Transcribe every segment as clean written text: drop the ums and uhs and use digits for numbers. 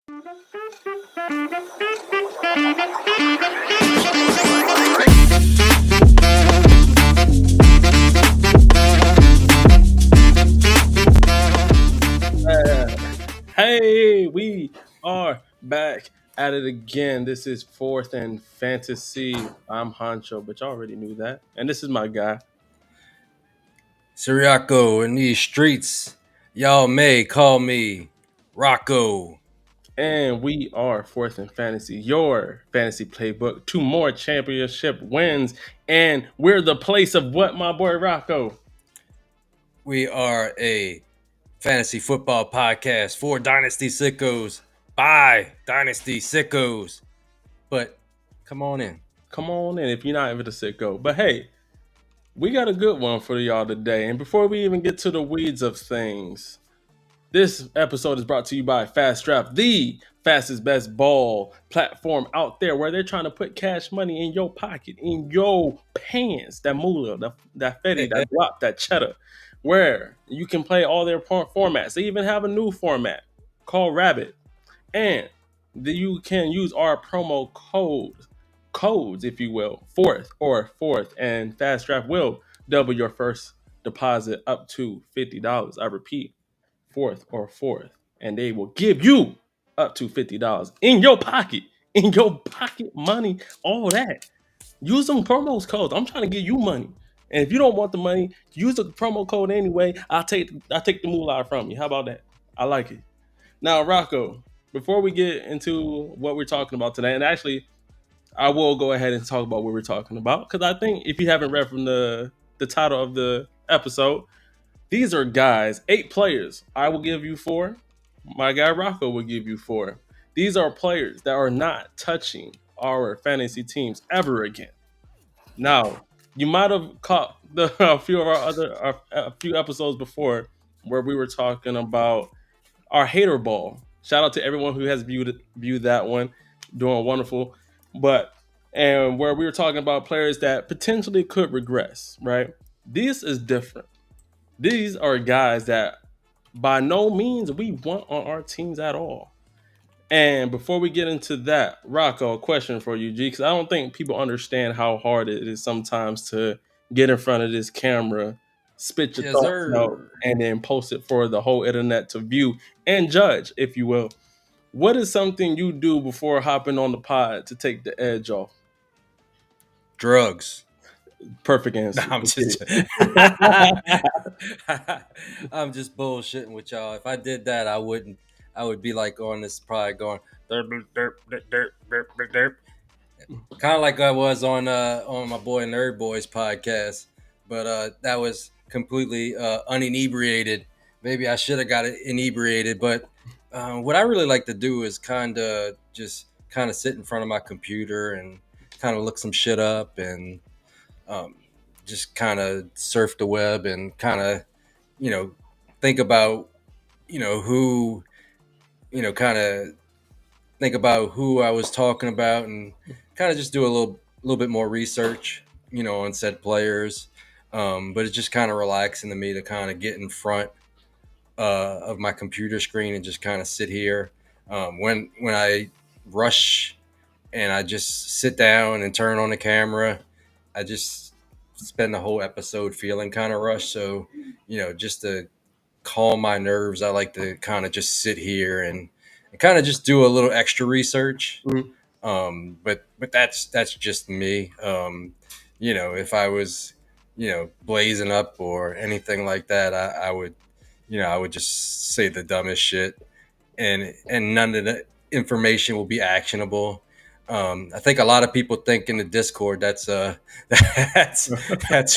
Hey, we are back at it again. This is Fourth and Fantasy. I'm Honcho, but y'all already knew that. And this is my guy. Siriaco in these streets, y'all may call me Rocco. And we are Fourth and Fantasy, your fantasy playbook. 2 more championship wins. And we're the place of what, my boy Rocco? We are a fantasy football podcast for Dynasty Sickos by Dynasty Sickos. But come on in. Come on in if you're not even a sicko. But hey, we got a good one for y'all today. And before we even get to the weeds of things, this episode is brought to you by Fast Draft, the fastest best ball platform out there, where they're trying to put cash money in your pocket, in your pants, that moolah, that fetty, that guap, that cheddar, where you can play all their formats. They even have a new format called Rabbit. And you can use our promo codes, if you will, fourth, and Fast Draft will double your first deposit up to $50. I repeat, fourth, and they will give you up to $50 in your pocket, money, all that. Use them promo codes. I'm trying to give you money, and if you don't want the money, use the promo code anyway. I'll take the moolah from you. How about that? I like it. Now, Rocco, before we get into what we're talking about today, and actually, I will go ahead and talk about what we're talking about, because I think if you haven't read from the title of the episode, these are guys, 8 players. I will give you 4. My guy Rocco will give you 4. These are players that are not touching our fantasy teams ever again. Now, you might have caught a few episodes before where we were talking about our hater ball. Shout out to everyone who has viewed that one, doing wonderful. And where we were talking about players that potentially could regress, right? This is different. These are guys that by no means we want on our teams at all. And before we get into that, Rocco, a question for you, G, because I don't think people understand how hard it is sometimes to get in front of this camera, spit your thoughts out, and then post it for the whole internet to view and judge, if you will. What is something you do before hopping on the pod to take the edge off? Drugs. Perfect answer. No, I'm just bullshitting with y'all. If I did that, I would be like on this probably going derp, derp, derp, derp, derp, derp. Kind of like I was on my boy Nerd Boys podcast, but that was completely uninebriated. Maybe I should have got it inebriated, but what I really like to do is kind of sit in front of my computer and kind of look some shit up and just kind of surf the web and kind of, think about, who, kind of think about who I was talking about and kind of just do a little bit more research, on said players. But it's just kind of relaxing to me to kind of get in front of my computer screen and just kind of sit here. When I rush and I just sit down and turn on the camera, I just spend the whole episode feeling kind of rushed. So, just to calm my nerves, I like to kind of just sit here and kind of just do a little extra research. Mm-hmm. But that's just me. If I was, blazing up or anything like that, I would just say the dumbest shit, and none of the information will be actionable. I think a lot of people think in the Discord that's that's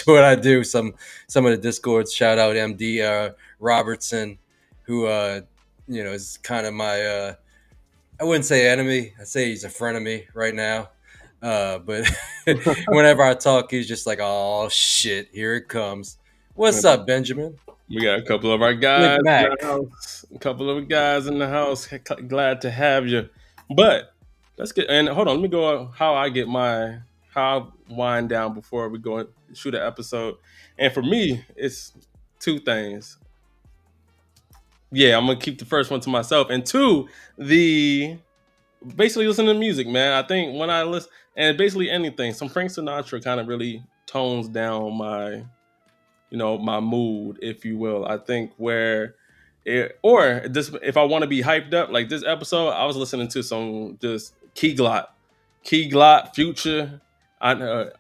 what I do. Some of the Discords, shout out MD Robertson, who is kind of my I wouldn't say enemy. I'd say he's a frenemy right now. But whenever I talk, he's just like, "Oh shit, here it comes." What's up, Benjamin? We got a couple of our guys in the house. A couple of guys in the house. Glad to have you. But let's get, and hold on, let me go how I wind down before we go and shoot an episode. And for me, it's 2 things. Yeah, I'm gonna keep the first one to myself. And two, the basically listen to music, man. I think when I listen and basically anything, some Frank Sinatra kind of really tones down my my mood, if you will. I think where or this if I want to be hyped up, like this episode, I was listening to some just Key Glot, Future,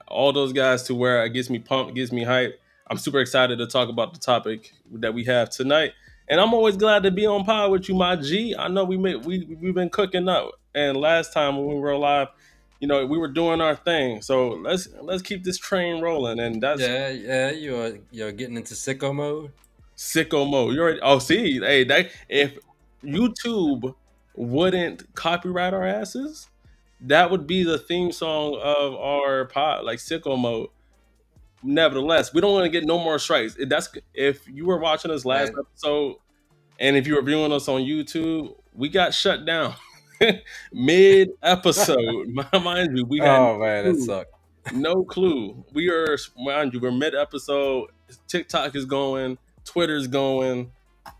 all those guys to where it gets me pumped, gets me hyped. I'm super excited to talk about the topic that we have tonight, and I'm always glad to be on pod with you, my G. I know we've been cooking up, and last time when we were live, we were doing our thing. So let's keep this train rolling, and that's Yeah, yeah, you're getting into sicko mode. sicko mode. You already. Oh, see, hey, that if YouTube wouldn't copyright our asses, that would be the theme song of our pod, like sicko mode. Nevertheless, we don't want to get no more strikes. That's if you were watching us last Man. episode, and if you were viewing us on YouTube, we got shut down mid episode. Mind you, we had Oh man, that no sucked. no clue. We are, mind you, we're mid episode. TikTok is going, Twitter's going,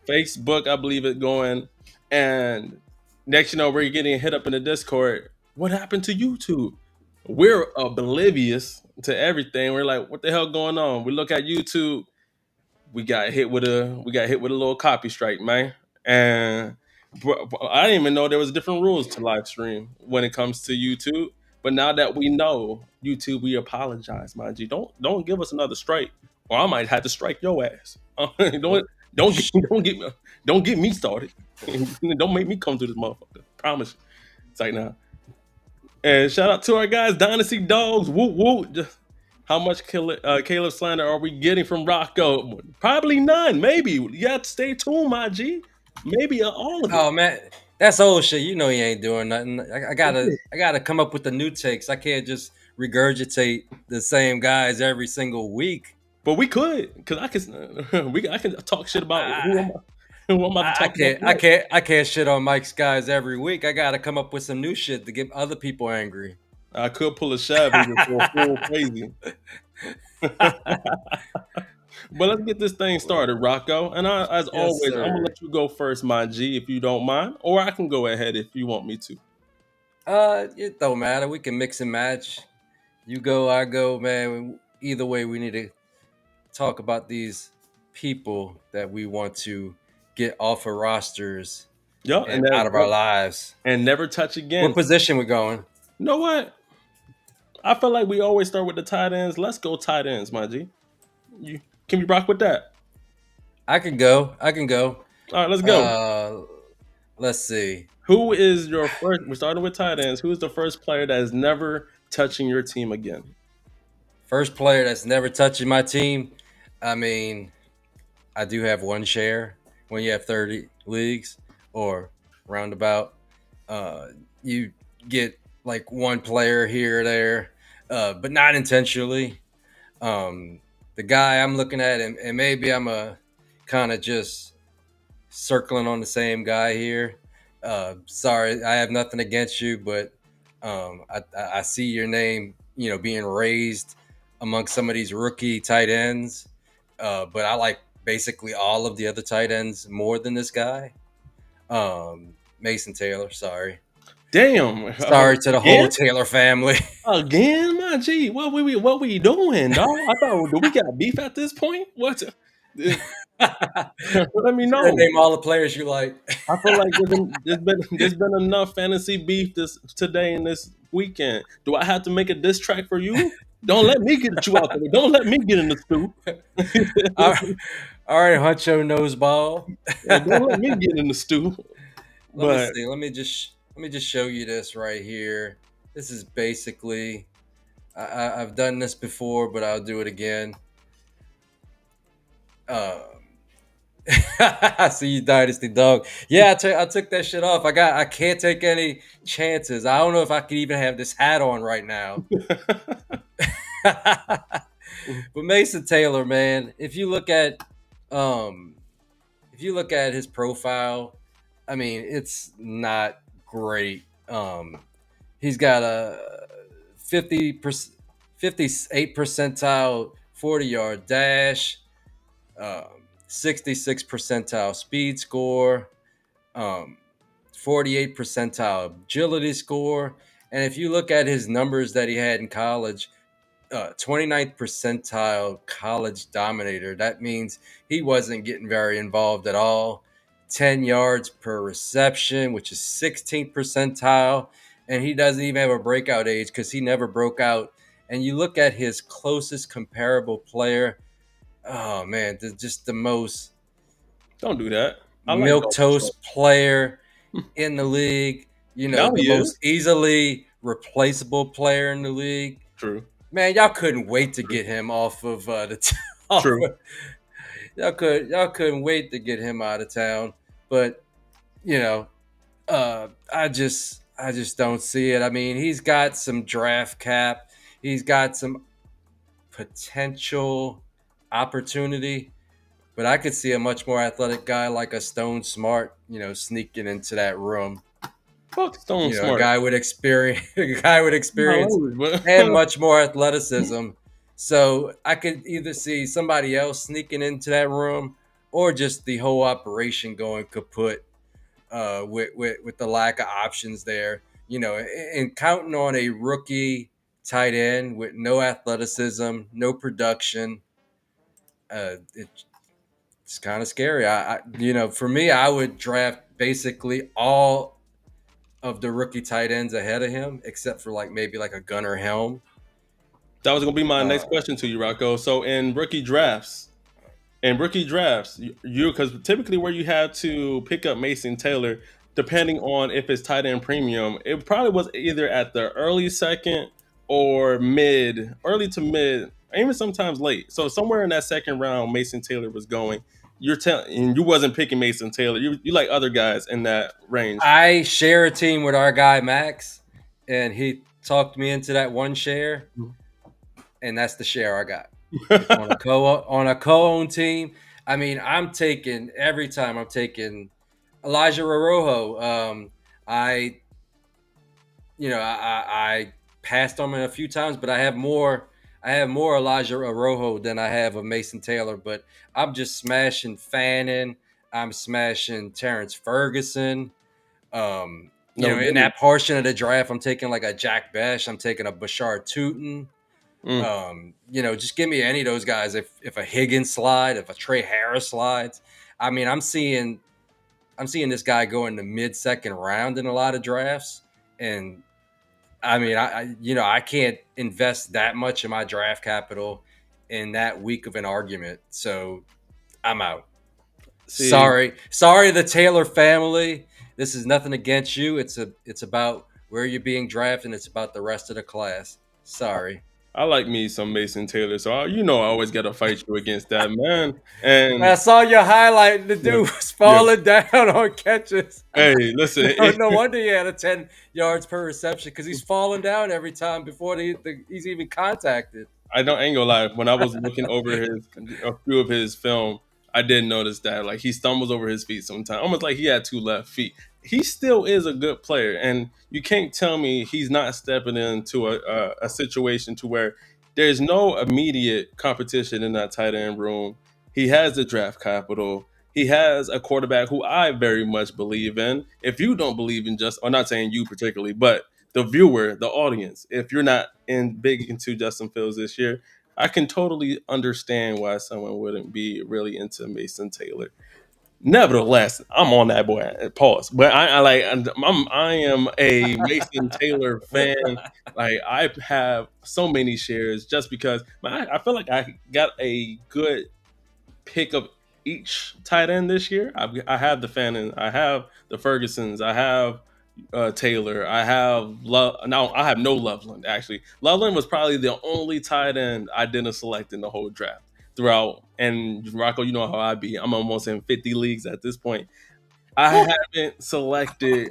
Facebook, I believe it going, and next we're getting hit up in the Discord. What happened to YouTube? We're oblivious to everything. We're like, what the hell going on? We look at YouTube. We got hit with a little copy strike, man. And I didn't even know there was different rules to live stream when it comes to YouTube. But now that we know YouTube, we apologize, my G. Don't give us another strike, or I might have to strike your ass. Oh, Don't get don't get me started. Don't make me come to this motherfucker. Promise you. It's like now. And shout out to our guys, Dynasty Dogs. Woo woo. How much Caleb slander are we getting from Rocco? Probably none. Maybe. You have to stay tuned, my G. Maybe all of it. oh man, that's old shit. You know he ain't doing nothing. I gotta come up with the new takes. I can't just regurgitate the same guys every single week. But we could, because I can talk shit about I, who I'm about to I talk about can't I tonight. can't I can't shit on Mike's guys every week. I gotta come up with some new shit to get other people angry. I could pull a Shav and just go full crazy. But let's get this thing started, Rocco. And as Yes, always, I'm gonna sir. let you go first, my G, if you don't mind, or I can go ahead if you want me to. It don't matter. We can mix and match. You go, I go, man. Either way, we need to talk about these people that we want to get off of rosters Yeah, and out of our lives. and never touch What again. position we going? You know what? I feel like we always start with the tight ends. Let's go tight ends, my G. You can we rock with that? I can go. I can go. All right, let's go. Uh, let's see. Who is your first? We're starting with tight ends. Who is the first player that is never touching your team again? First player that's never touching my team. I mean, I do have one share when you have 30 leagues or roundabout. Uh, you get like one player here or there, but not intentionally. The guy I'm looking at, and maybe I'm a kind of just circling on the same guy here. Sorry, I have nothing against you, but I see your name, being raised among some of these rookie tight ends. But I like basically all of the other tight ends more than this guy. Mason Taylor. Damn, Sorry to the whole again, Taylor family. again, my G. What we doing, dog? I thought, do we got beef at this point? What? Let me know. Name all the players you like. I feel like there's been enough fantasy beef this today and this weekend. Do I have to make a diss track for you? Don't let me get you out there. Don't let me get in the stew. all all right, Huncho Noseball. Yeah, don't let me get in the stew. Let me But see. Let me just show you this right here. This is basically I've done this before, but I'll do it again. Um, I see you, Dynasty Dog. Yeah, I took that shit off. I can't take any chances. I don't know if I could even have this hat on right now. But Mason Taylor, man, um if you look at his profile, I mean, it's not great. He's got a 58 percentile 40-yard dash, 66 percentile speed score, 48 percentile agility score. And if you look at his numbers that he had in college, 29th percentile college dominator. That means he wasn't getting very involved at all. 10 yards per reception, which is 16th percentile. And he doesn't even have a breakout age because he never broke out. And you look at his closest comparable player. Oh, man, just the most Don't do that. I like milk Dalton Schultz. toast player in the league. Now The he is. most easily replaceable player in the league. True. Man, y'all couldn't wait to get him off of True. y'all couldn't wait to get him out of town. But you know, I just don't see it. I mean, he's got some draft cap. He's got some potential opportunity, but I could see a much more athletic guy like a Stone Smart, sneaking into that room. Fuck Stone A Smart. guy with experience, But and much more athleticism. So I could either see somebody else sneaking into that room, or just the whole operation going kaput with the lack of options there. And counting on a rookie tight end with no athleticism, no production, it's kind of scary. For me, I would draft basically all of the rookie tight ends ahead of him, except for maybe a Gunnar Helm. that was gonna be my next Uh, question to you, Rocco. So in rookie drafts, you because typically where you have to pick up Mason Taylor, depending on if it's tight end premium, it probably was either at the early second or early to mid, even sometimes late. So somewhere in that second round, Mason Taylor was going. You're telling, and you wasn't picking Mason Taylor. You like other guys in that range. I share a team with our guy Max, and he talked me into that one share, and that's the share I got on a co-owned team. I mean, I'm taking Elijah Arojo. I I passed on him a few times, but I have more. I have more Elijah Arojo than I have of Mason Taylor. But I'm just smashing Fannin. I'm smashing Terrence Ferguson. No, In that portion of the draft, I'm taking like a Jack Besh. I'm taking a Bashar Tootin. Just give me any of those guys. If a Higgins slide, if a Trey Harris slides, I mean, I'm seeing this guy go in the mid-second round in a lot of drafts, and I mean, I can't invest that much in my draft capital in that weak of an argument, so I'm out. see, Sorry, the Taylor family. This is nothing against you. It's about where you're being drafted, and it's about the rest of the class. Sorry. I like me some Mason Taylor, so I always got to fight you against that man. I And saw your highlight. The yeah, dude was yeah. falling down on catches. Hey, listen, No wonder he had a 10 yards per reception, because he's falling down every time before he's even contacted. ain't gonna lie. When I was looking over a few of his film, I did notice that like he stumbles over his feet sometimes, almost like he had two left feet. He still is a good player, and you can't tell me he's not stepping into a situation to where there's no immediate competition in that tight end room. He has the draft capital. He has a quarterback who I very much believe in. If you don't believe in I'm not saying you particularly, but the viewer, the audience, if you're not big into Justin Fields this year, I can totally understand why someone wouldn't be really into Mason Taylor. Nevertheless, I'm on that boy. Pause. But I am a Mason Taylor fan. Like I have so many shares just because I feel like I got a good pick of each tight end this year. I have the Fannin, I have the Fergusons, I have Taylor, I have Love. Now I have no Loveland. Actually, Loveland was probably the only tight end I didn't select in the whole draft throughout. And Rocco, you know how I be. I'm almost in 50 leagues at this point. I haven't selected.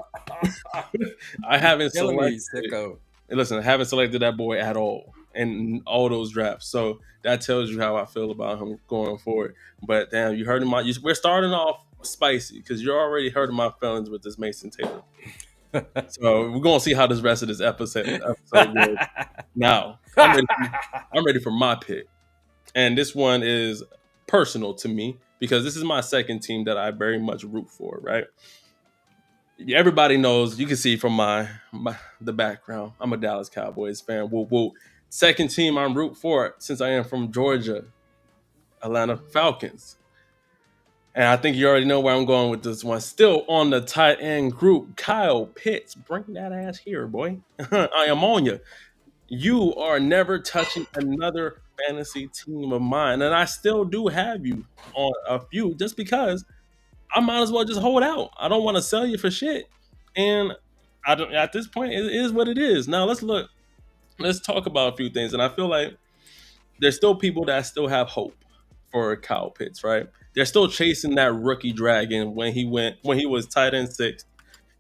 I haven't Killing me, selected. sicko. Listen, I haven't selected that boy at all in all those drafts. So that tells you how I feel about him going forward. But damn, you heard him. We're starting off spicy because you're already hurting my feelings with this Mason Taylor. So we're gonna see how this rest of this episode goes. Now I'm ready for my pick, and this one is personal to me. because this is my second team that I very much root for, right? Everybody knows, you can see from my the background. I'm a Dallas Cowboys fan. Whoa, whoa. Second team I'm root for since I am from Georgia, Atlanta Falcons. And I think you already know where I'm going with this one. Still on the tight end group, Kyle Pitts. Bring that ass here, boy. I am on you. You are never touching another fantasy team of mine. And I still do have you on a few just because I might as well just hold out. I don't want to sell you for shit. And I don't, at this point, it is what it is. Now let's talk about a few things. And I feel like there's still people that still have hope for Kyle Pitts, right? They're still chasing that rookie dragon when he was tight end six.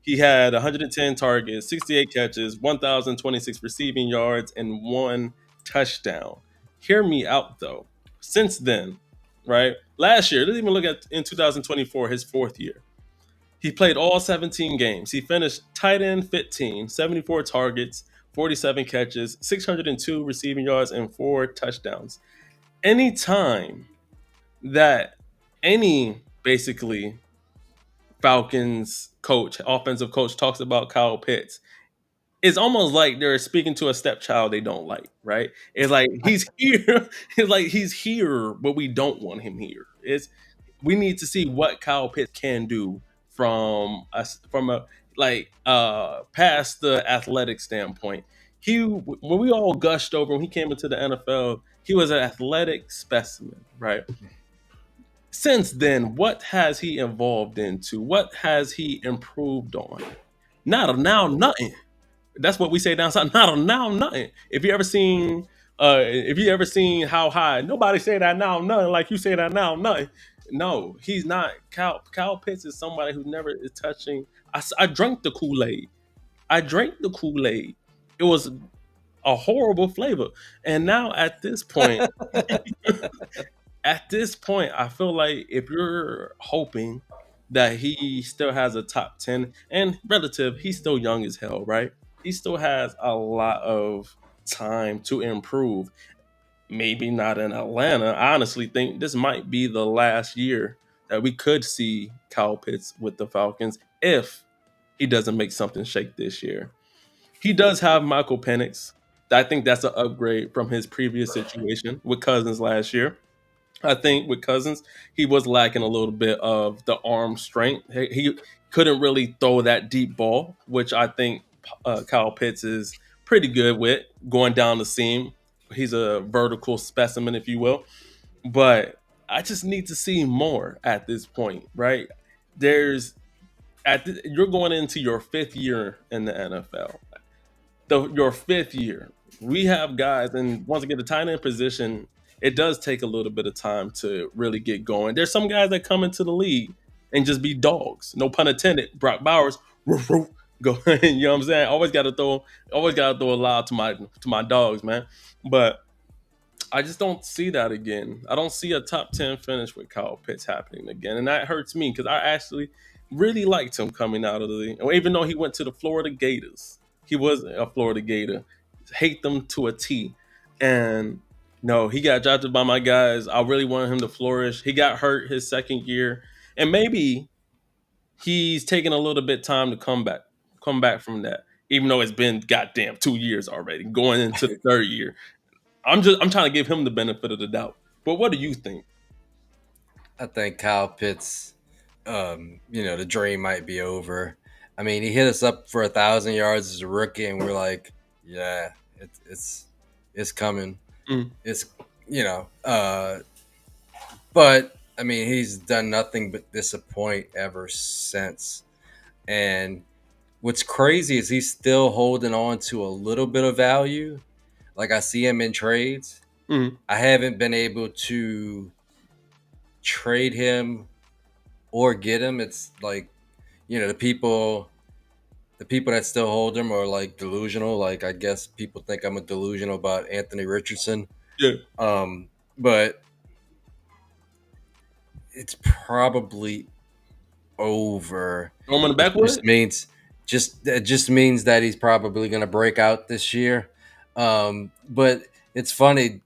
He had 110 targets, 68 catches, 1,026 receiving yards, and one touchdown. Hear me out though. Since then, right? Last year, let's even look at in 2024, his fourth year. He played all 17 games. He finished tight end 15, 74 targets, 47 catches, 602 receiving yards, and four touchdowns. Anytime that any basically Falcons coach, offensive coach talks about Kyle Pitts, it's almost like they're speaking to a stepchild they don't like, right? It's like he's here, it's like he's here, but we don't want him here. It's we need to see what Kyle Pitts can do from a past the athletic standpoint. He when we all gushed over when he came into the NFL, he was an athletic specimen, right? Since then, what has he evolved into? What has he improved on? Not a now nothing. That's what we say down south. Not a now nothing. If you ever seen How High, nobody say that now nothing like you say that now nothing. No, he's not. Cal Pitts is somebody who never is touching. I drank the Kool Aid. I drank the Kool Aid. It was a horrible flavor, and now at this point, I feel like if you're hoping that he still has a top 10 and relative, he's still young as hell, right? He still has a lot of time to improve. Maybe not in Atlanta. I honestly think this might be the last year that we could see Kyle Pitts with the Falcons if he doesn't make something shake this year. He does have Michael Penix. I think that's an upgrade from his previous situation with Cousins last year. I think with Cousins, he was lacking a little bit of the arm strength. He couldn't really throw that deep ball, which I think Kyle Pitts is pretty good with going down the seam. He's a vertical specimen, if you will. But I just need to see more at this point, right? There's you're going into your fifth year in the NFL. Your fifth year. We have guys, and once again, the tight end position, it does take a little bit of time to really get going. There's some guys that come into the league and just be dogs. No pun intended. Brock Bowers, roof, roof, go. You know what I'm saying? Always gotta throw a lob to my dogs, man. But I just don't see that again. I don't see a top 10 finish with Kyle Pitts happening again. And that hurts me because I actually really liked him coming out of the league. Even though he went to the Florida Gators, he was a Florida Gator. Hate them to a T. And no, he got drafted by my guys. I really wanted him to flourish. He got hurt his second year. And maybe he's taking a little bit time to come back from that. Even though it's been goddamn 2 years already, going into the third year. I'm trying to give him the benefit of the doubt. But what do you think? I think Kyle Pitts, the dream might be over. I mean, he hit us up for 1,000 yards as a rookie, and we're like, yeah, it's coming. Mm. It's but I mean, he's done nothing but disappoint ever since. And what's crazy is he's still holding on to a little bit of value. Like I see him in trades. Mm. I haven't been able to trade him or get him. It's like, the people that still hold him are like delusional. Like I guess people think I'm a delusional about Anthony Richardson. Yeah. But it's probably over. Throw him in the backwood? It just means that he's probably going to break out this year. But it's funny,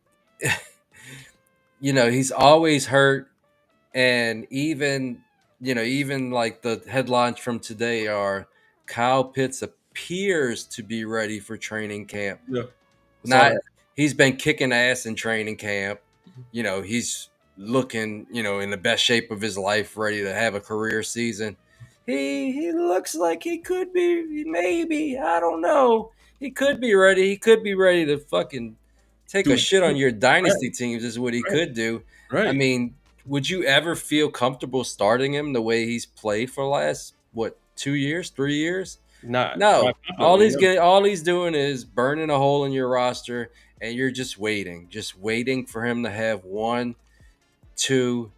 he's always hurt. And even like the headlines from today are Kyle Pitts appears to be ready for training camp. Yeah, I saw Not that. He's been kicking ass in training camp. He's looking, in the best shape of his life, ready to have a career season. He looks like he could be, maybe, I don't know. He could be ready. He could be ready to fucking take a Dude, shit on your right, dynasty teams is what he right, could do. I right. mean, would you ever feel comfortable starting him the way he's played for the last 2 years, 3 years? Not No, confidently. No. all he's doing is burning a hole in your roster, and you're just waiting for him to have one, two,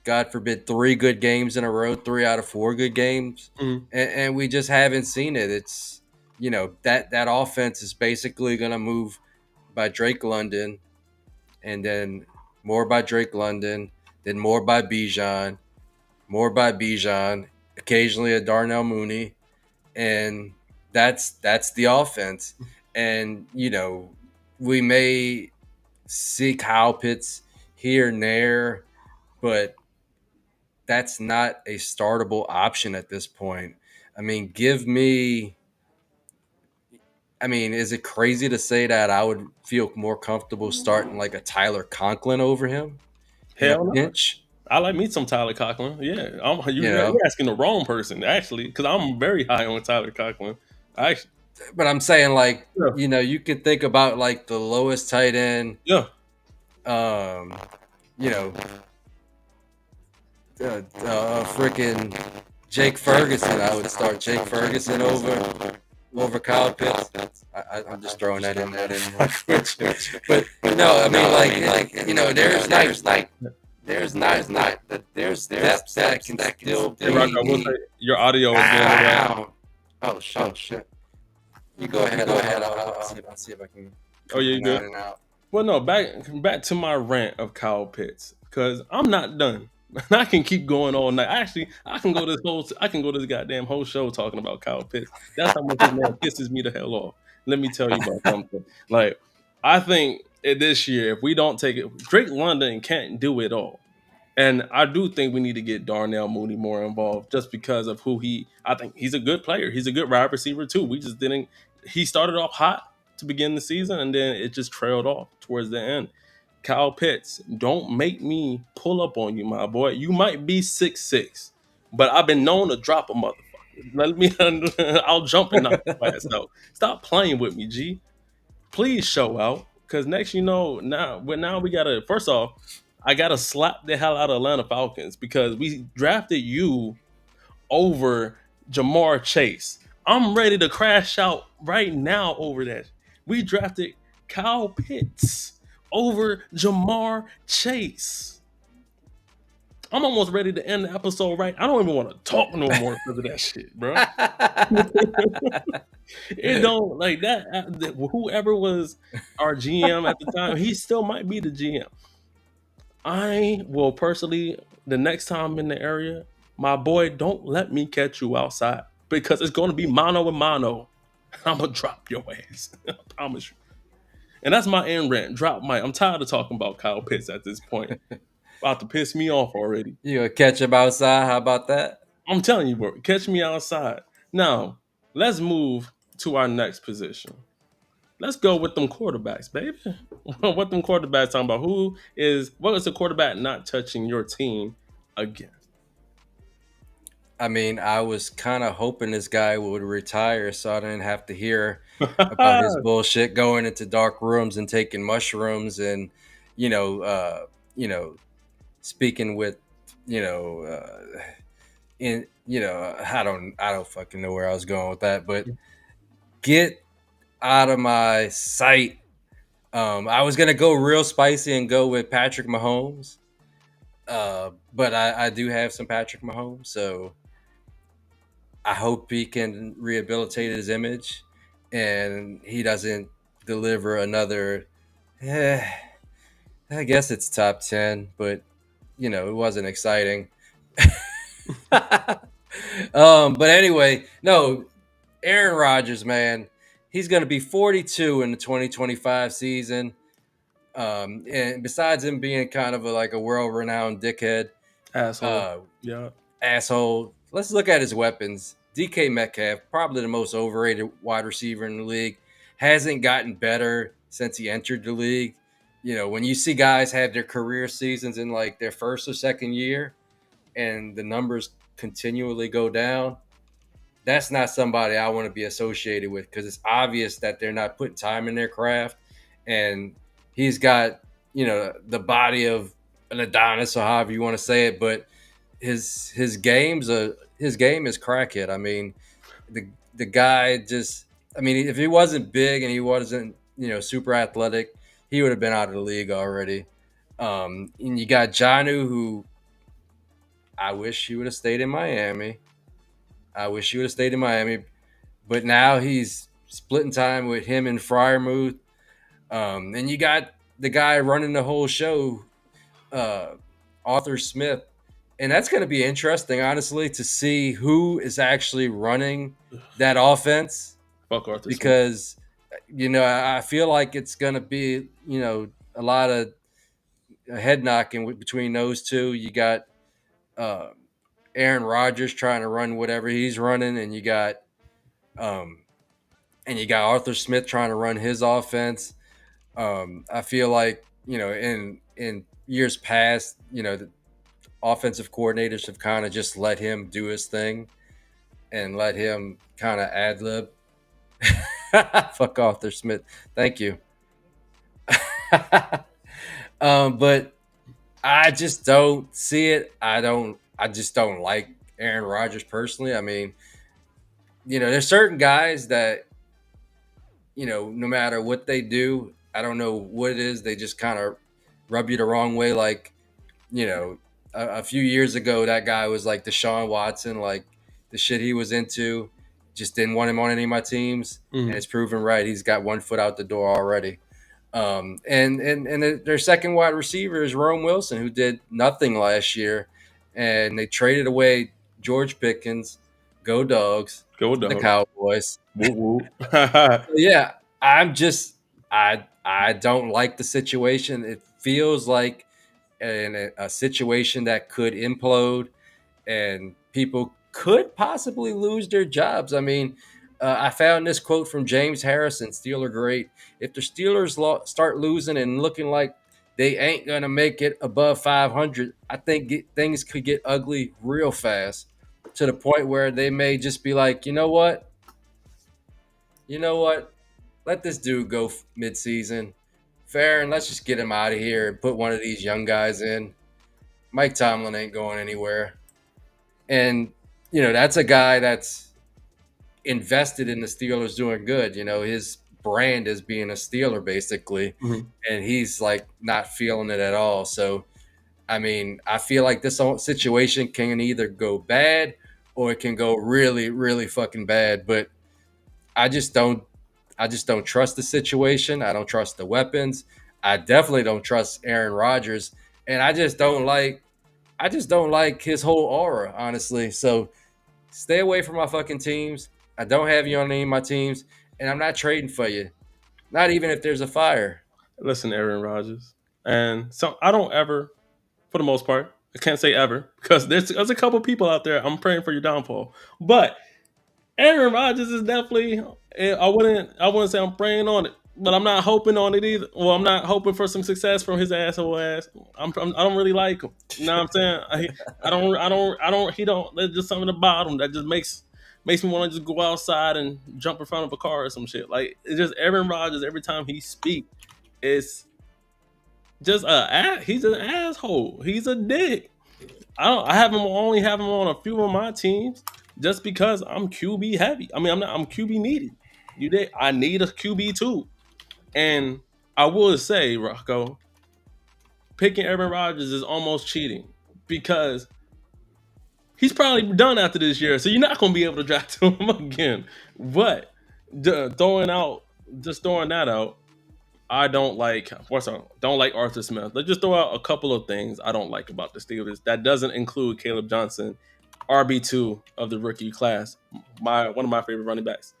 God forbid, three good games in a row, 3 out of 4 good games, Mhm. and we just haven't seen it. It's that offense is basically going to move by Drake London, and then more by Drake London, then more by Bijan, occasionally a Darnell Mooney, and that's the offense. And we may see Kyle Pitts here and there, but that's not a startable option at this point. I mean, is it crazy to say that I would feel more comfortable starting like a Tyler Conklin over him in a Hell no. pinch? I like me some Tyler Conklin. Yeah, You you're know, asking the wrong person actually, because I'm very high on Tyler Conklin. I actually, but I'm saying, like, yeah, you can think about like the lowest tight end, yeah. um, you know, freaking Jake Ferguson. I would start Jake Ferguson over Kyle Pitts. I'm just throwing that in there. But no, I mean, like, there's depth that can still Hey, Rock, I will say be. your audio is going away. Oh shit! You go ahead. I'll see if I can Oh yeah, you come out good? and out. Well, no, back to my rant of Kyle Pitts, because I'm not done. I can keep going all night. Actually, I can go this goddamn whole show talking about Kyle Pitts. That's how much this man pisses me the hell off. Let me tell you about something. Like, I think this year, if we don't take it, Drake London can't do it all. And I do think we need to get Darnell Mooney more involved just because of I think he's a good player. He's a good wide receiver too. We just didn't, he started off hot to begin the season and then it just trailed off towards the end. Kyle Pitts, don't make me pull up on you, my boy. You might be 6'6", but I've been known to drop a motherfucker. Let me, I'll jump and knock your ass out. Stop playing with me, G. Please show out, because next now we gotta, first off, I gotta slap the hell out of Atlanta Falcons because we drafted you over Jamar Chase. I'm ready to crash out right now over that. We drafted Kyle Pitts over Jamar Chase. I'm almost ready to end the episode right. I don't even want to talk no more because of that shit, bro. It don't like that. Whoever was our GM at the time, he still might be the GM. I will personally, the next time I'm in the area, my boy, don't let me catch you outside because it's going to be mano a mano. I'm gonna drop your ass. I promise you. And that's my end rant. Drop my. I'm tired of talking about Kyle Pitts at this point. About to piss me off already. You gonna catch him outside? How about that? I'm telling you, bro. Catch me outside. Now, let's move to our next position. Let's go with them quarterbacks, baby. What them quarterbacks talking about? What is the quarterback not touching your team again? I mean, I was kind of hoping this guy would retire so I didn't have to hear about his bullshit going into dark rooms and taking mushrooms and, you know, uh, you know, speaking with, you know, I don't fucking know where I was going with that, but get out of my sight. I was gonna go real spicy and go with Patrick Mahomes, but I do have some Patrick Mahomes, so I hope he can rehabilitate his image and he doesn't deliver another. I guess it's top 10, but it wasn't exciting. But anyway, no, Aaron Rodgers, man, he's going to be 42 in the 2025 season. And besides him being kind of like a world-renowned dickhead, Asshole. Uh, Yeah. asshole. Let's look at his weapons. DK Metcalf, probably the most overrated wide receiver in the league, hasn't gotten better since he entered the league. You know, when you see guys have their career seasons in like their first or second year and the numbers continually go down, that's not somebody I want to be associated with because it's obvious that they're not putting time in their craft. And he's got, you know, the body of an Adonis or however you want to say it, but his game is crackhead. I mean, the guy just, I mean, if he wasn't big and he wasn't, you know, super athletic, he would have been out of the league already. And you got Janu, who I wish he would have stayed in Miami. I wish he would have stayed in Miami, but now he's splitting time with him and Fryermuth. And you got the guy running the whole show, uh, Arthur Smith. And that's going to be interesting, honestly, to see who is actually running that offense Fuck Arthur Smith. because, you know, I feel like it's going to be, you know, a lot of head knocking between those two. You got uh, Aaron Rodgers trying to run whatever he's running, um, and you got Arthur Smith trying to run his offense. I feel like, you know, in years past, you know, the offensive coordinators have kind of just let him do his thing and let him kind of ad lib. Fuck Arthur Smith. Thank you. But I just don't see it. I just don't like Aaron Rodgers personally. I mean, you know, there's certain guys that, you know, no matter what they do, I don't know what it is, they just kind of rub you the wrong way. Like, you know, a few years ago, that guy was like Deshaun Watson, like the shit he was into, just didn't want him on any of my teams. And it's proven right. He's got one foot out the door already. And their second wide receiver is Rome Wilson, who did nothing last year. And they traded away George Pickens. Go Dogs. Go The dog. Cowboys. Woo woo. Yeah, I'm just I don't like the situation. It feels like a situation that could implode and people could possibly lose their jobs. I mean, I found this quote from James Harrison, Steeler great. If the Steelers start losing and looking like they ain't gonna make it above 500, I think things could get ugly real fast to the point where they may just be like, you know what, let this dude go mid-season. Fair, and let's just get him out of here and put one of these young guys in. Mike Tomlin ain't going anywhere. And, you know, that's a guy that's invested in the Steelers doing good. You know, his brand is being a Steeler basically. Mhm. And he's like not feeling it at all. So, I mean, I feel like this whole situation can either go bad or it can go really, really fucking bad. But I just don't trust the situation. I don't trust the weapons. I definitely don't trust Aaron Rodgers. And I just don't like his whole aura, honestly. So stay away from my fucking teams. I don't have you on any of my teams, and I'm not trading for you. Not even if there's a fire. Listen, Aaron Rodgers. And so I don't ever, for the most part, I can't say ever, because there's a couple people out there. I'm praying for your downfall. But Aaron Rodgers is definitely. I wouldn't say I'm praying on it, but I'm not hoping on it either. Well, I'm not hoping for some success from his asshole ass. I don't really like him. You know what I'm saying? I don't. He don't. There's just something about him that just makes me want to just go outside and jump in front of a car or some shit. Like it's just Aaron Rodgers. Every time he speaks, it's just he's an asshole. He's a dick. Only have him on a few of my teams just because I'm QB heavy. I mean, I'm QB needy. I need a QB too. And I will say, Rocco, picking Aaron Rodgers is almost cheating because he's probably done after this year. So you're not going to be able to draft him again. But throwing that out, I don't like. First of all, don't like Arthur Smith. Let's just throw out a couple of things I don't like about the Steelers. That doesn't include Caleb Johnson, RB2 of the rookie class, one of my favorite running backs.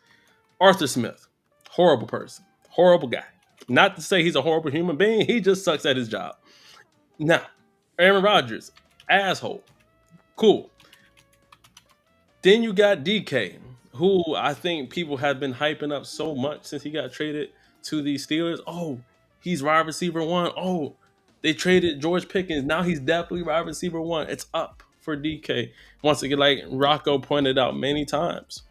Arthur Smith, horrible person, horrible guy. Not to say he's a horrible human being. He just sucks at his job. Now, Aaron Rodgers, asshole. Cool. Then you got DK, who I think people have been hyping up so much since he got traded to the Steelers. Oh, he's wide receiver one. Oh, they traded George Pickens. Now he's definitely wide receiver one. It's up for DK. Once again, like Rocco pointed out many times,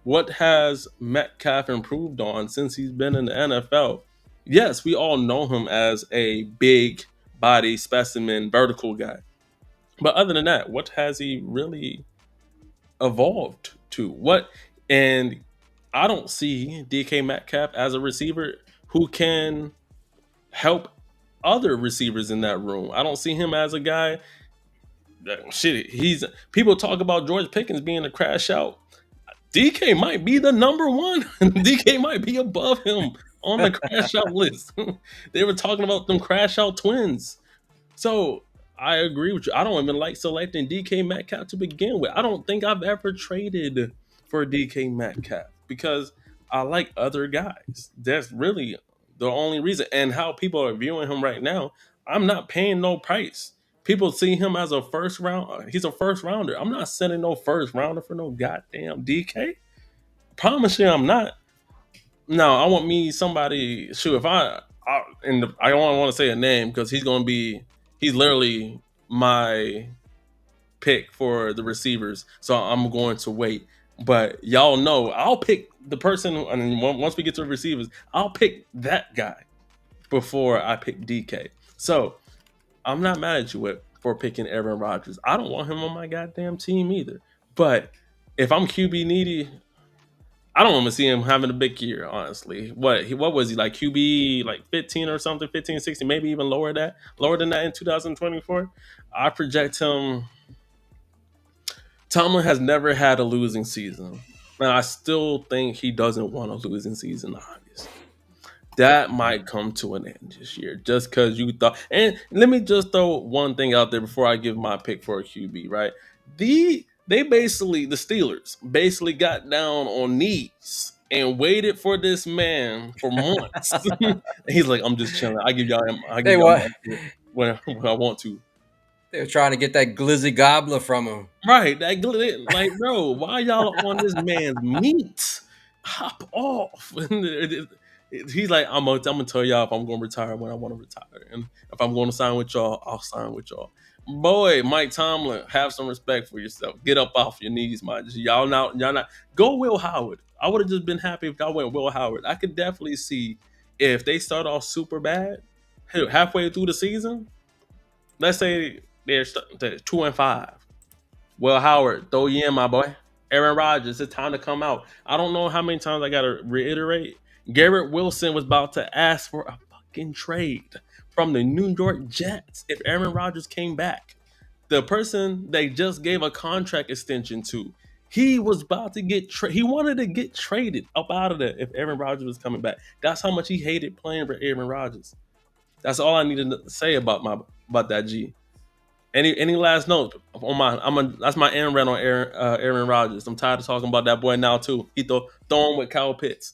what has Metcalf improved on since he's been in the NFL? Yes, we all know him as a big body specimen, vertical guy. But other than that, what has he really evolved to? What? And I don't see DK Metcalf as a receiver who can help other receivers in that room. I don't see him as a guy that shit. He's people talk about George Pickens being a crash out. DK might be the number one. DK might be above him on the crash out list. They were talking about them crash out twins. So I agree with you. I don't even like selecting DK Metcalf to begin with. I don't think I've ever traded for DK Metcalf because I like other guys. That's really the only reason. And how people are viewing him right now, I'm not paying no price. People see him as a first round. He's a first rounder. I'm not sending no first rounder for no goddamn DK. Promise you, I'm not. No, I want me somebody. Shoot, if I don't want to say a name because he's literally my pick for the receivers. So I'm going to wait. But y'all know I'll pick the person, and once we get to the receivers, I'll pick that guy before I pick DK. So I'm not mad at you for picking Aaron Rodgers. I don't want him on my goddamn team either. But if I'm QB needy, I don't want to see him having a big year, honestly. What was he like, QB like 15 or something, 15, 16, maybe even lower than that in 2024? I project him. Tomlin has never had a losing season. And I still think he doesn't want a losing season, obviously. That might come to an end this year just because you thought. And let me just throw one thing out there before I give my pick for a QB, right? The Steelers basically got down on knees and waited for this man for months. He's like, I'm just chilling. I give They y'all what? my when I want to. They were trying to get that glizzy gobbler from him. Right. Like, bro, why y'all on this man's meat? Hop off. He's like, I'm gonna tell y'all if I'm gonna retire when I want to retire. And if I'm gonna sign with y'all, I'll sign with y'all. Boy, Mike Tomlin, have some respect for yourself. Get up off your knees, man. Y'all not go Will Howard. I would have just been happy if y'all went Will Howard. I could definitely see if they start off super bad, halfway through the season, let's say they're 2-5. Well, Howard, throw you in, my boy. Aaron Rodgers, it's time to come out. I don't know how many times I got to reiterate. Garrett Wilson was about to ask for a fucking trade from the New York Jets if Aaron Rodgers came back. The person they just gave a contract extension to, he was about to he wanted to get traded up out of there if Aaron Rodgers was coming back. That's how much he hated playing for Aaron Rodgers. That's all I needed to say about that G. Any last notes on that's my end rant on Aaron Rodgers. I'm tired of talking about that boy now too. He throw him with Kyle Pitts.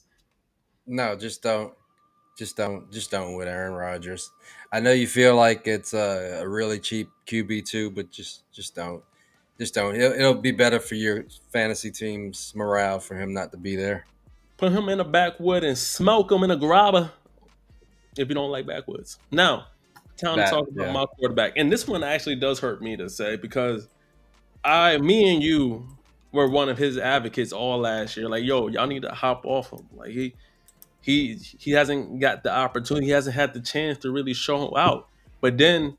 No, just don't with Aaron Rodgers. I know you feel like it's a really cheap QB too, but just don't, just don't. It'll be better for your fantasy team's morale for him not to be there. Put him in a backwood and smoke him in a grabber if you don't like backwoods. Now, time to talk about Yeah. my quarterback. And this one actually does hurt me to say because me and you were one of his advocates all last year. Like, yo, y'all need to hop off him. Like he hasn't got the opportunity. He hasn't had the chance to really show out. But then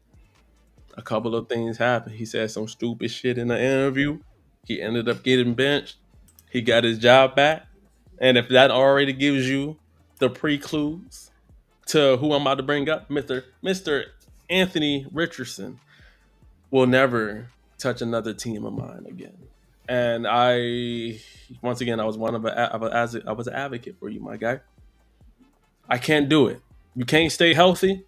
a couple of things happened. He said some stupid shit in the interview. He ended up getting benched. He got his job back. And if that already gives you the pre-clues to who I'm about to bring up, Mr. Anthony Richardson will never touch another team of mine again. And once again, I was I was an advocate for you, my guy. I can't do it. You can't stay healthy,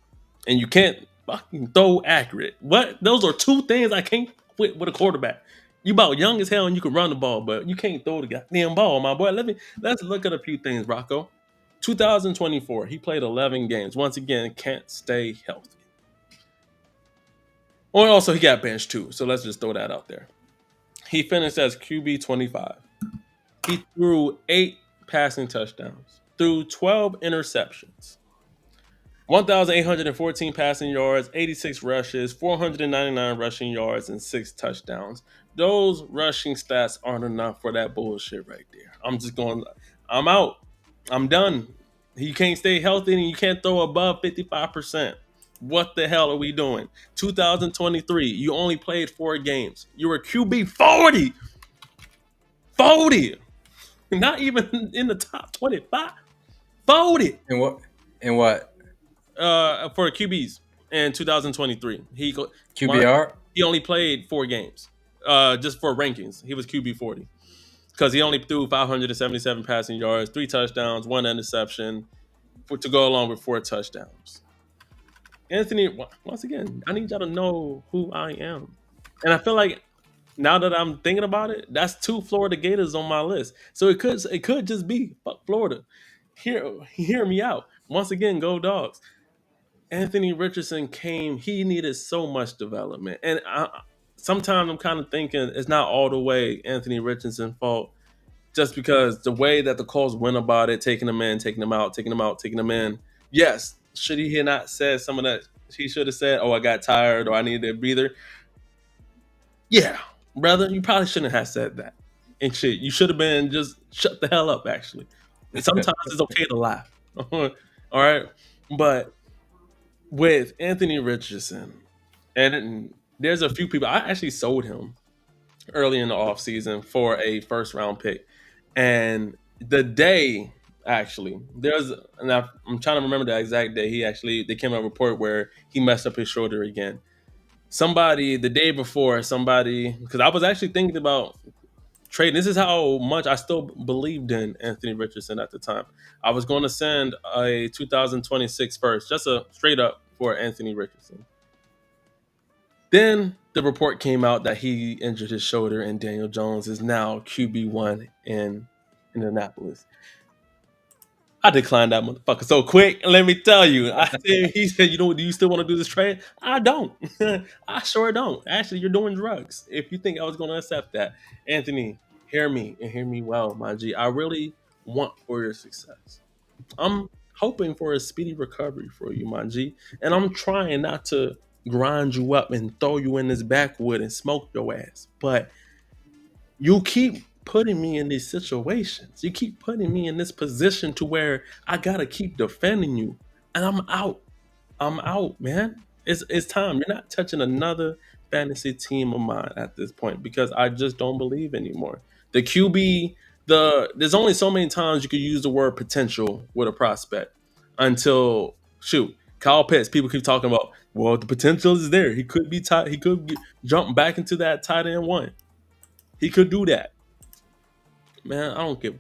and you can't fucking throw accurate. What? Those are two things I can't quit with a quarterback. You about young as hell and you can run the ball, but you can't throw the goddamn ball, my boy. Let's look at a few things, Rocco. 2024, he played 11 games. Once again, can't stay healthy. Oh, and also he got benched too. So let's just throw that out there. He finished as QB 25. He threw 8 passing touchdowns, threw 12 interceptions, 1,814 passing yards, 86 rushes, 499 rushing yards, and 6 touchdowns. Those rushing stats aren't enough for that bullshit right there. I'm out. I'm done. You can't stay healthy and you can't throw above 55%. What the hell are we doing? 2023, you only played 4 games. You were QB 40. 40. Not even in the top 25. 40 And what? And what? for QBs in 2023. QBR? He only played 4 games. Just for rankings, he was QB 40 because he only threw 577 passing yards, 3 touchdowns, 1 interception, to go along with 4 touchdowns. Anthony, once again, I need y'all to know who I am, and I feel like now that I'm thinking about it, that's 2 Florida Gators on my list. So it could just be fuck Florida. Hear me out. Once again, go Dogs. Anthony Richardson came. He needed so much development, and sometimes I'm kind of thinking it's not all the way Anthony Richardson's fault, just because the way that the Colts went about it, taking him in, taking him out, taking him out, taking him in. Yes, should he have not said some of that? He should have said, "Oh, I got tired," or "I needed a breather." Yeah, brother, you probably shouldn't have said that. And shit, you should have been just shut the hell up. Actually, and sometimes it's okay to laugh. All right, but with Anthony Richardson, and there's a few people. I actually sold him early in the offseason for a first round pick. And the day, actually, I'm trying to remember the exact day they came out a report where he messed up his shoulder again. Somebody, the day before, because I was actually thinking about trading. This is how much I still believed in Anthony Richardson at the time. I was going to send a 2026 first, just a straight up for Anthony Richardson. Then the report came out that he injured his shoulder, and Daniel Jones is now QB1 in Indianapolis. I declined that motherfucker so quick. Let me tell you. He said, do you still want to do this trade? I don't. I sure don't. Actually, you're doing drugs. If you think I was going to accept that. Anthony, hear me and hear me well, my G. I really want for your success. I'm hoping for a speedy recovery for you, my G. And I'm trying not to grind you up and throw you in this backwood and smoke your ass. But you keep putting me in these situations. You keep putting me in this position to where I gotta keep defending you. And I'm out. I'm out, man. It's time. You're not touching another fantasy team of mine at this point because I just don't believe anymore. The QB, there's only so many times you could use the word potential with a prospect until Kyle Pitts. People keep talking about, well, the potential is there. He could be tight. He could jump back into that tight end one. He could do that. Man, I don't give.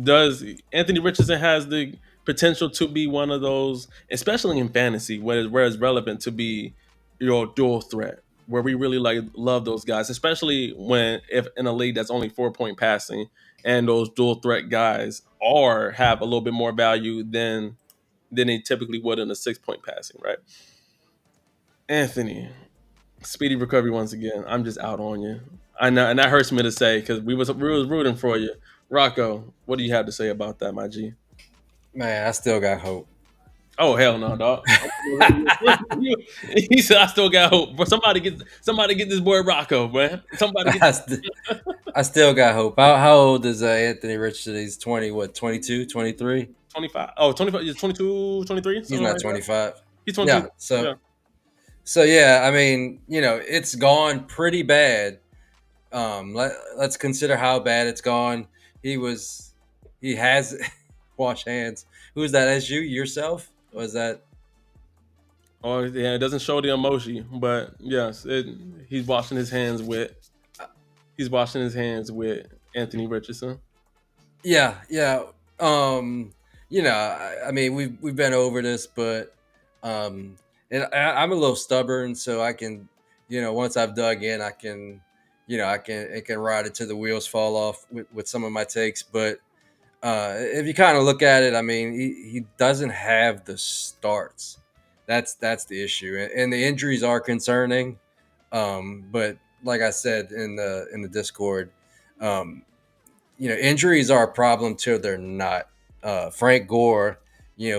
Does Anthony Richardson has the potential to be one of those, especially in fantasy, where it's relevant to be your dual threat, where we really love those guys, especially if in a league that's only 4 point passing, and those dual threat guys have a little bit more value than they typically would in a 6 point passing, right? Anthony, speedy recovery once again. I'm just out on you. I know, and that hurts me to say because we was rooting for you. Rocco, what do you have to say about that, my G? Man, I still got hope. Oh hell no, dog. He said I still got hope. But somebody get this boy Rocco, man. Somebody I, get st- I still got hope. How old is Anthony Richardson? He's 20, what, 22, 23? 25. Oh, 25, he's 22, 23? He's Something not like that. 25. He's Yeah. 22. So, Yeah. so yeah, I mean, it's gone pretty bad. Let's consider how bad it's gone. He has wash hands. Who's that? As yourself? Was that? Oh yeah, it doesn't show the emoji, but yes, he's washing his hands with Anthony Richardson. Yeah, yeah. I mean, we've been over this, but and I'm a little stubborn, so I can, once I've dug in, I can, it can ride it till the wheels fall off with some of my takes. But if you kind of look at it, I mean, he doesn't have the starts. That's the issue, and the injuries are concerning. But like I said in the Discord, um, injuries are a problem till they're not. Frank Gore,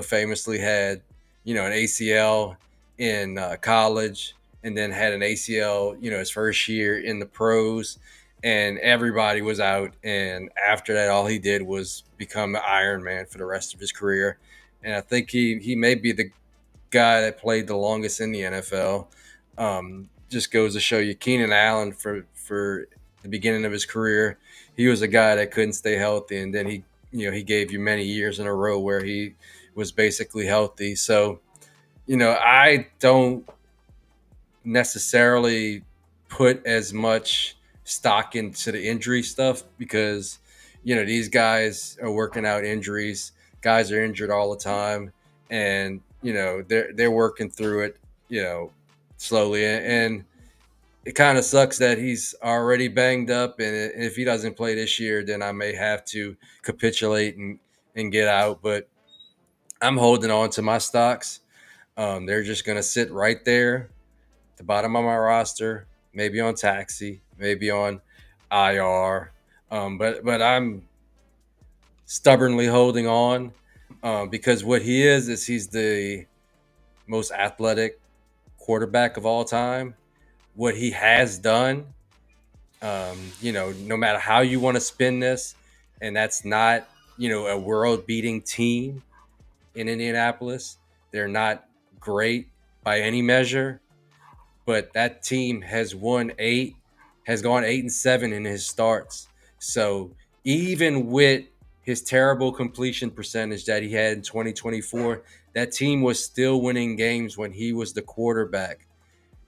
famously had, an ACL in college, and then had an ACL, his first year in the pros, and everybody was out. And after that, all he did was become an Iron Man for the rest of his career. And I think he may be the guy that played the longest in the NFL. Just goes to show you, Keenan Allen for the beginning of his career, he was a guy that couldn't stay healthy, and then he gave you many years in a row where he was basically healthy. So, I don't necessarily put as much stock into the injury stuff because these guys are working out injuries. Guys are injured all the time, and they're working through it, slowly. And it kind of sucks that he's already banged up, and if he doesn't play this year, then I may have to capitulate and get out. But I'm holding on to my stocks. They're just going to sit right there, at the bottom of my roster, maybe on taxi, maybe on IR. But I'm stubbornly holding on because what he is he's the most athletic quarterback of all time. What he has done, no matter how you want to spin this, and that's not, a world beating team in Indianapolis. They're not great by any measure, but that team has gone 8-7 in his starts. So even with his terrible completion percentage that he had in 2024, that team was still winning games when he was the quarterback.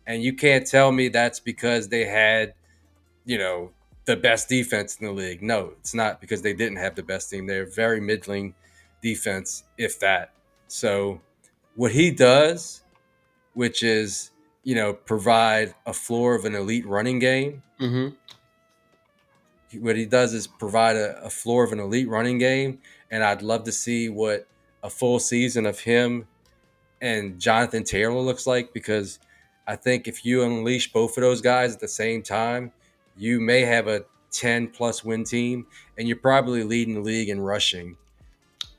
And you can't tell me that's because they had, the best defense in the league. No, it's not because they didn't have the best team. They're very middling defense, if that. So what he does, which is, provide a floor of an elite running game. Mm-hmm. What he does is provide a floor of an elite running game. And I'd love to see what a full season of him and Jonathan Taylor looks like, because I think if you unleash both of those guys at the same time, you may have a 10-plus win team, and you're probably leading the league in rushing.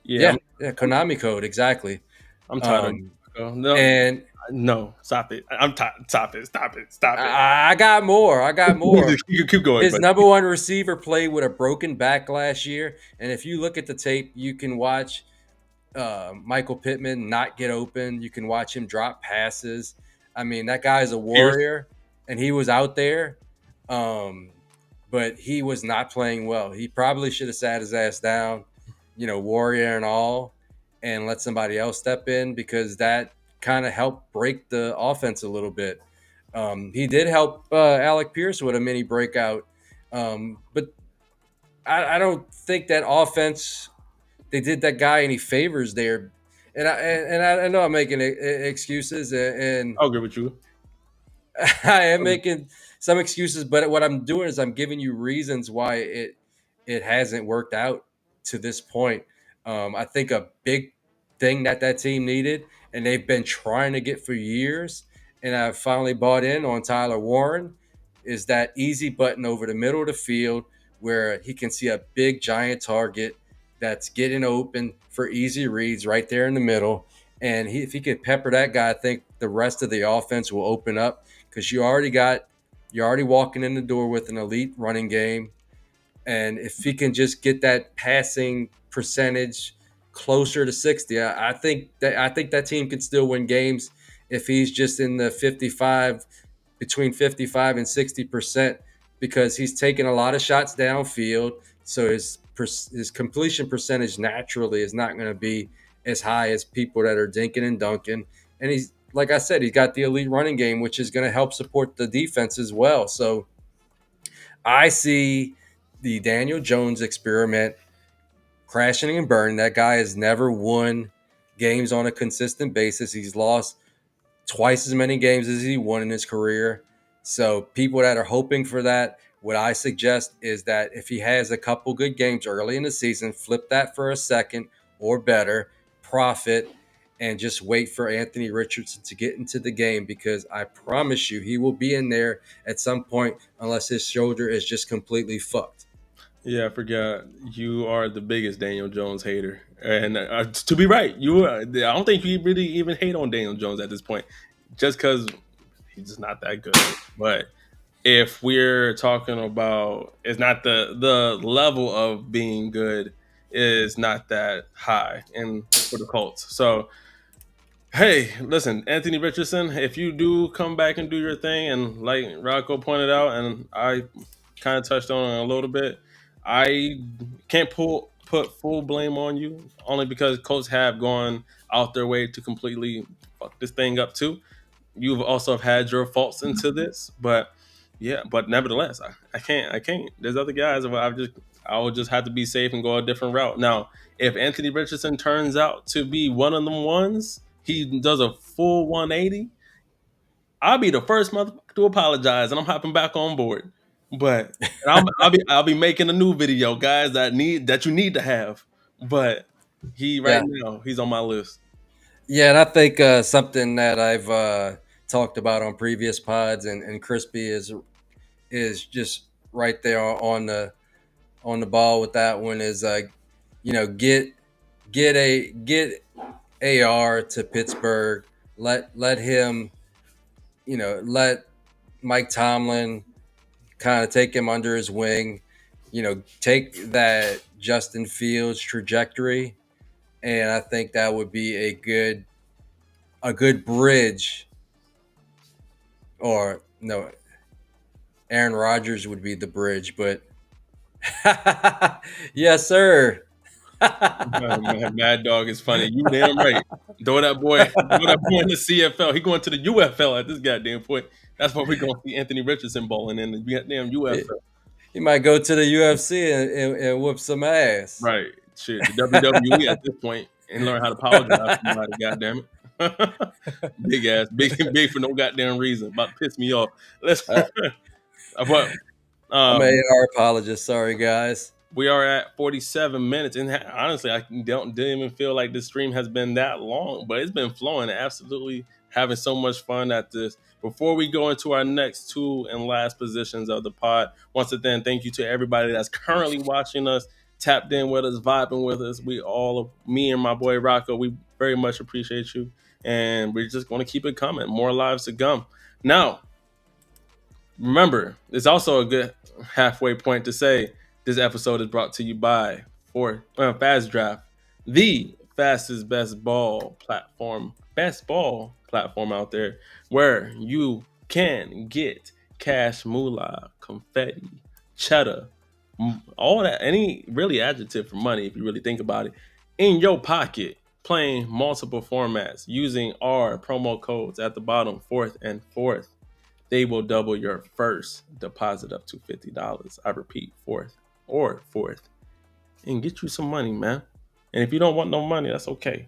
Yeah, Konami code, exactly. I'm tired of no. And no, stop it. I'm tired. Stop it. I got more. You keep going. His number one receiver played with a broken back last year, and if you look at the tape, you can watch Michael Pittman not get open. You can watch him drop passes. I mean, that guy's a warrior, and he was out there, but he was not playing well. He probably should have sat his ass down, warrior and all, and let somebody else step in, because that kind of helped break the offense a little bit. He did help Alec Pierce with a mini breakout, but I don't think that offense, they did that guy any favors there. And I know I'm making excuses, and I'll agree with you. I am making some excuses, but what I'm doing is I'm giving you reasons why it hasn't worked out to this point. I think a big thing that team needed, and they've been trying to get for years, and I finally bought in on Tyler Warren, is that easy button over the middle of the field where he can see a big giant target that's getting open for easy reads right there in the middle. And if he could pepper that guy, I think the rest of the offense will open up, because you're already walking in the door with an elite running game. And if he can just get that passing percentage closer to 60, I think that team can still win games if he's just in the between 55 and 60%, because he's taking a lot of shots downfield. So his completion percentage naturally is not going to be as high as people that are dinking and dunking. And he's, like I said, he's got the elite running game, which is going to help support the defense as well. So I see the Daniel Jones experiment crashing and burning. That guy has never won games on a consistent basis. He's lost twice as many games as he won in his career. So people that are hoping for that, what I suggest is that if he has a couple good games early in the season, flip that for a second or better, profit, and just wait for Anthony Richardson to get into the game, because I promise you he will be in there at some point unless his shoulder is just completely fucked. Yeah, I forgot. You are the biggest Daniel Jones hater, and to be right, you are. I don't think you really even hate on Daniel Jones at this point, just because he's just not that good. But if we're talking about, it's not the level of being good is not that high in for the Colts. So hey, listen, Anthony Richardson, if you do come back and do your thing, and like Rocco pointed out, and I kind of touched on it a little bit, I can't put full blame on you, only because Colts have gone out their way to completely fuck this thing up too. You've also had your faults into this, but yeah, but nevertheless, I can't. There's other guys where I will just have to be safe and go a different route. Now, if Anthony Richardson turns out to be one of them ones, he does a full 180. I'll be the first motherfucker to apologize, and I'm hopping back on board. But I'll be making a new video, guys, that you need to have. But he right Yeah. now he's on my list. Yeah, and I think something that I've talked about on previous pods, and Crispy is just right there on the ball with that one, is get AR to Pittsburgh. Let him, let Mike Tomlin kind of take him under his wing. Take that Justin Fields trajectory, and I think that would be a good bridge. Or no, Aaron Rodgers would be the bridge, but yes, sir. Man, Mad Dog is funny. You damn right. Throw that boy in the CFL. He going to the UFL at this goddamn point. That's what we're gonna see Anthony Richardson balling in the goddamn UFL. He might go to the UFC and whoop some ass. Right. Shit. The WWE at this point and learn how to apologize to somebody, goddamn it. Big ass, big for no goddamn reason. About to piss me off. Let's Uh, but I'm um an AR apologist. Sorry, guys. we are at 47 minutes, and honestly, I didn't even feel like this stream has been that long, but it's been flowing. Absolutely having so much fun at this. Before we go into our next two and last positions of the pod, once again, thank you to everybody that's currently watching us, tapped in with us, vibing with us. Me and my boy Rocco, we very much appreciate you, and we're just going to keep it coming. More lives to come. Now, remember, it's also a good halfway point to say this episode is brought to you by Fast Draft, the fastest best ball platform out there, where you can get cash, moolah, confetti, cheddar, all that, any really adjective for money, if you really think about it, in your pocket, playing multiple formats using our promo codes at the bottom, fourth and fourth. They will double your first deposit up to $50. I repeat, fourth, and get you some money, man. And if you don't want no money, that's okay.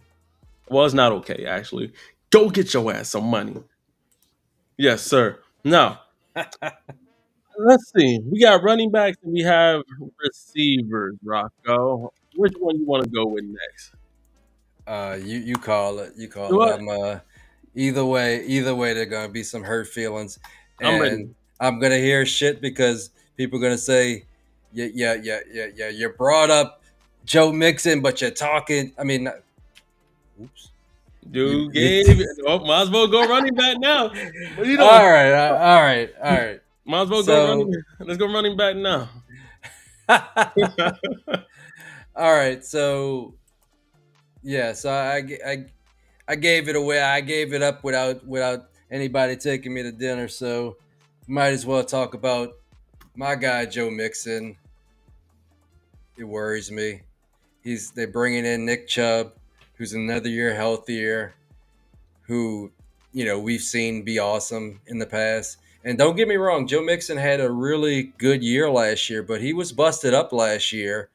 Well, it's not okay, actually. Go get your ass some money. Yes, sir. Now, let's see. We got running backs and we have receivers, Rocco. Which one you want to go with next? You call it. You You know call it. what? Either way, there gonna be some hurt feelings, I'm ready. and I'm gonna hear shit because people are gonna say, yeah. You brought up Joe Mixon, but you're talking. I mean, oops. Dude You gave it. Oh, might as well go running back now. What are you doing? all right, all right, all right. Might as well go running. So, Let's go running back now. all right. So, yeah. So I gave it away. I gave it up without anybody taking me to dinner. So, might as well talk about my guy Joe Mixon. It worries me. They're bringing in Nick Chubb, who's another year healthier, who we've seen be awesome in the past. And don't get me wrong, Joe Mixon had a really good year last year, but he was busted up last year.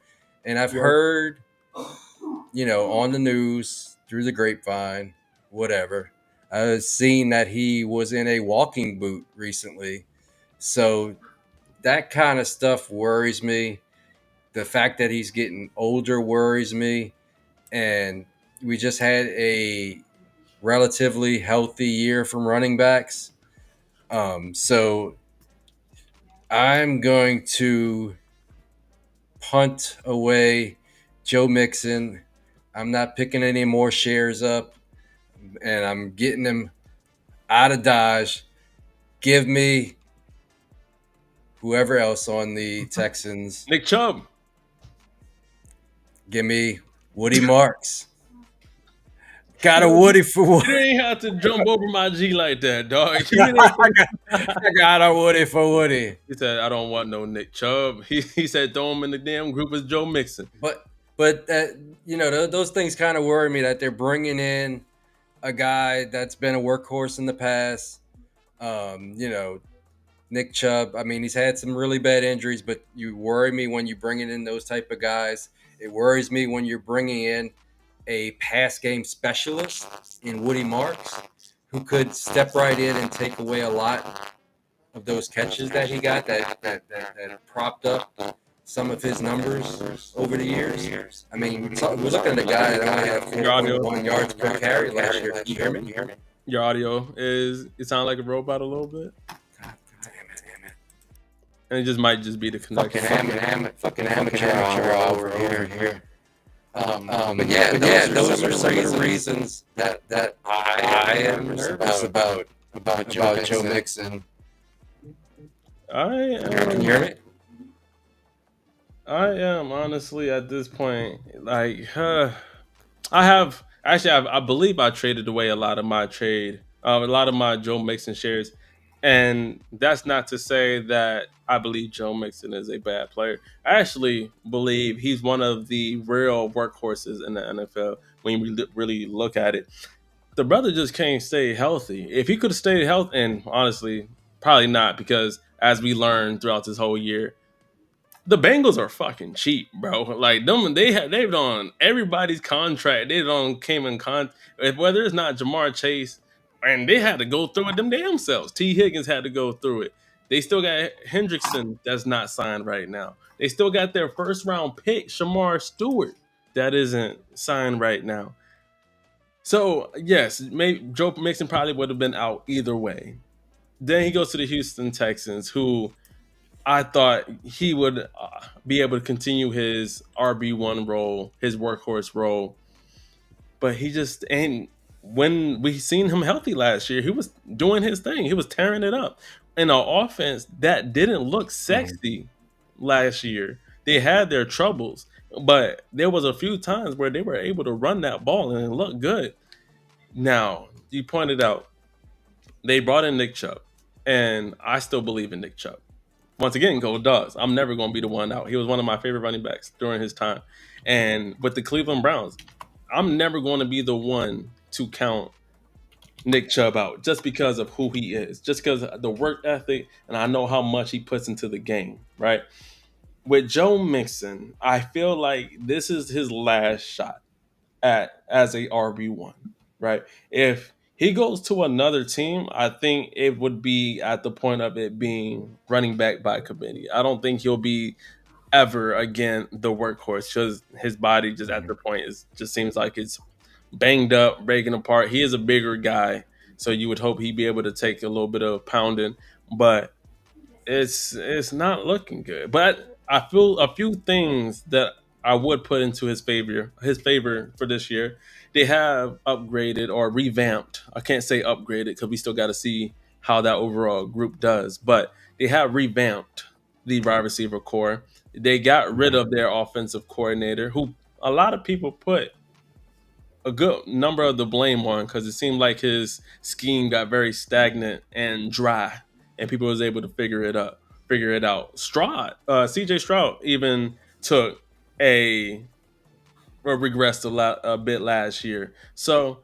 And I've heard, on the news, through the grapevine, whatever, I've seen that he was in a walking boot recently. So that kind of stuff worries me. The fact that he's getting older worries me. And we just had a relatively healthy year from running backs. So I'm going to punt away Joe Mixon. I'm not picking any more shares up, and I'm getting him out of Dodge. Give me whoever else on the Texans. Nick Chubb. Give me Woody Marks. Got a Woody for You Woody. didn't have to jump over my G like that, dog. I got a Woody for Woody. He said, I don't want no Nick Chubb. He said, throw him in the damn group as Joe Mixon. But those things kind of worry me that they're bringing in a guy that's been a workhorse in the past. Nick Chubb. I mean, he's had some really bad injuries, but you worry me when you're bringing in those type of guys. It worries me when you're bringing in a pass game specialist in Woody Marks, who could step right in and take away a lot of those catches that he got that propped up some of his numbers over the years. I mean, we're looking at a guy that only had 4.1 yards per carry last year. You hear me? Your audio is, it sounds like a robot a little bit. God damn it. And it just might just be the connection. Fucking amateur hour over here. But those are some of the reasons that I am nervous about Joe Mixon. Can you hear me? I am honestly at this point like I believe I traded away a lot of my a lot of my Joe Mixon shares, and that's not to say that I believe Joe Mixon is a bad player. I actually believe he's one of the real workhorses in the NFL when you really look at it. The brother just can't stay healthy. If he could have stayed healthy, and honestly, probably not, because as we learned throughout this whole year, the Bengals are fucking cheap, bro. Like them, they've on everybody's contract. They don't came in whether it's not Jamar Chase, and they had to go through it them damn selves. T. Higgins had to go through it. They still got Hendrickson that's not signed right now. They still got their first round pick, Shamar Stewart, that isn't signed right now. So yes, maybe Joe Mixon probably would have been out either way. Then he goes to the Houston Texans, who I thought he would be able to continue his RB1 role, his workhorse role, but he just ain't. When we seen him healthy last year, he was doing his thing. He was tearing it up in an offense that didn't look sexy last year. They had their troubles, but there was a few times where they were able to run that ball and it looked good. Now, you pointed out they brought in Nick Chubb, and I still believe in Nick Chubb. Once again, go Dogs. I'm never going to be the one out. He was one of my favorite running backs during his time. And with the Cleveland Browns, I'm never going to be the one to count Nick Chubb out just because of who he is, just because of the work ethic, and I know how much he puts into the game, right? With Joe Mixon, I feel like this is his last shot at as a RB1, right? If he goes to another team, I think it would be at the point of it being running back by committee. I don't think he'll be ever again the workhorse because his body just at the point is just seems like it's banged up, breaking apart. He is a bigger guy, so you would hope he'd be able to take a little bit of pounding, but it's not looking good. But I feel a few things that I would put into his favor for this year. They have upgraded or revamped. I can't say upgraded because we still got to see how that overall group does. But they have revamped the wide receiver core. They got rid of their offensive coordinator, who a lot of people put a good number of the blame on because it seemed like his scheme got very stagnant and dry, and people was able to figure it out. CJ Stroud even took a regressed a bit last year. So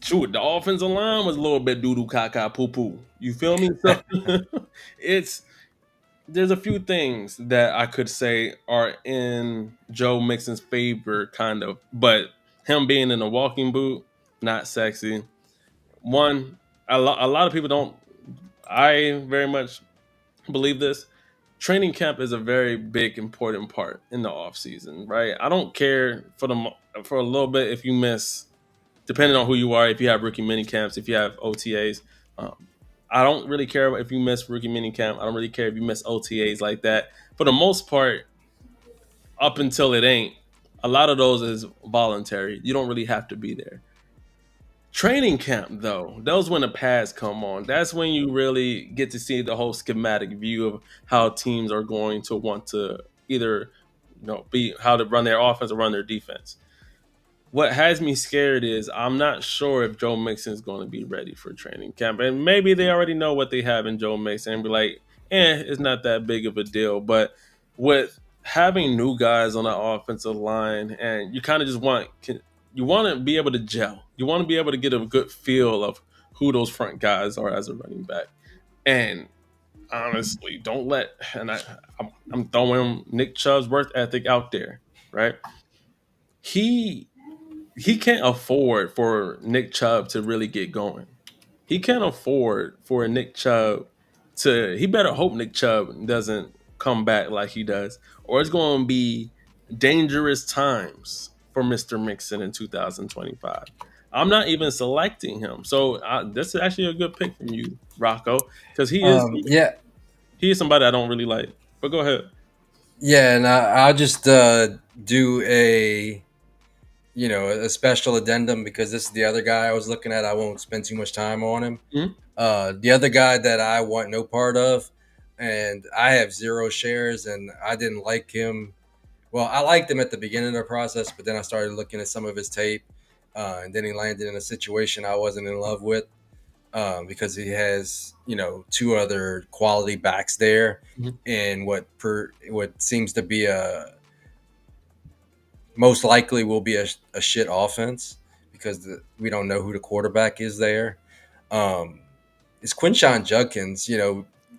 shoot, the offensive line was a little bit doo doo caca poo poo. You feel me? So it's there's a few things that I could say are in Joe Mixon's favor, kind of, but him being in a walking boot, not sexy. One, a lot of people don't. I very much believe this. training camp is a very big important part in the off season, right? I don't care for a little bit if you miss, depending on who you are, if you have rookie mini camps, if you have OTAs. Um, I don't really care if you miss rookie mini camp. I don't really care if you miss OTAs like that. For the most part, up until it ain't, a lot of those is voluntary. You don't really have to be there. Training camp, though, those when the pads come on. That's when you really get to see the whole schematic view of how teams are going to want to either, be how to run their offense or run their defense. What has me scared is I'm not sure if Joe Mixon is going to be ready for training camp, and maybe they already know what they have in Joe Mixon and be like, it's not that big of a deal. But with having new guys on the offensive line, and you kind of just you want to be able to gel. You want to be able to get a good feel of who those front guys are as a running back. And honestly, don't let I'm throwing Nick Chubb's work ethic out there, right? He he can't afford for Nick Chubb to really get going. He can't afford for Nick Chubb to. He better hope Nick Chubb doesn't come back like he does, or it's going to be dangerous times for Mr. Mixon in 2025. I'm not even selecting him, so this is actually a good pick from you, Rocco, because Yeah, he is somebody I don't really like. But go ahead. yeah, and I'll just do a special addendum because this is the other guy I was looking at. I won't spend too much time on him. Mhm. The other guy that I want no part of, and I have 0 shares, and I didn't like him. Well, I liked him at the beginning of the process, but then I started looking at some of his tape, and then he landed in a situation I wasn't in love with because he has, 2 other quality backs there, Mhm. in what seems to be a most likely will be a shit offense because we don't know who the quarterback is there. Um, it's Quinshawn Judkins,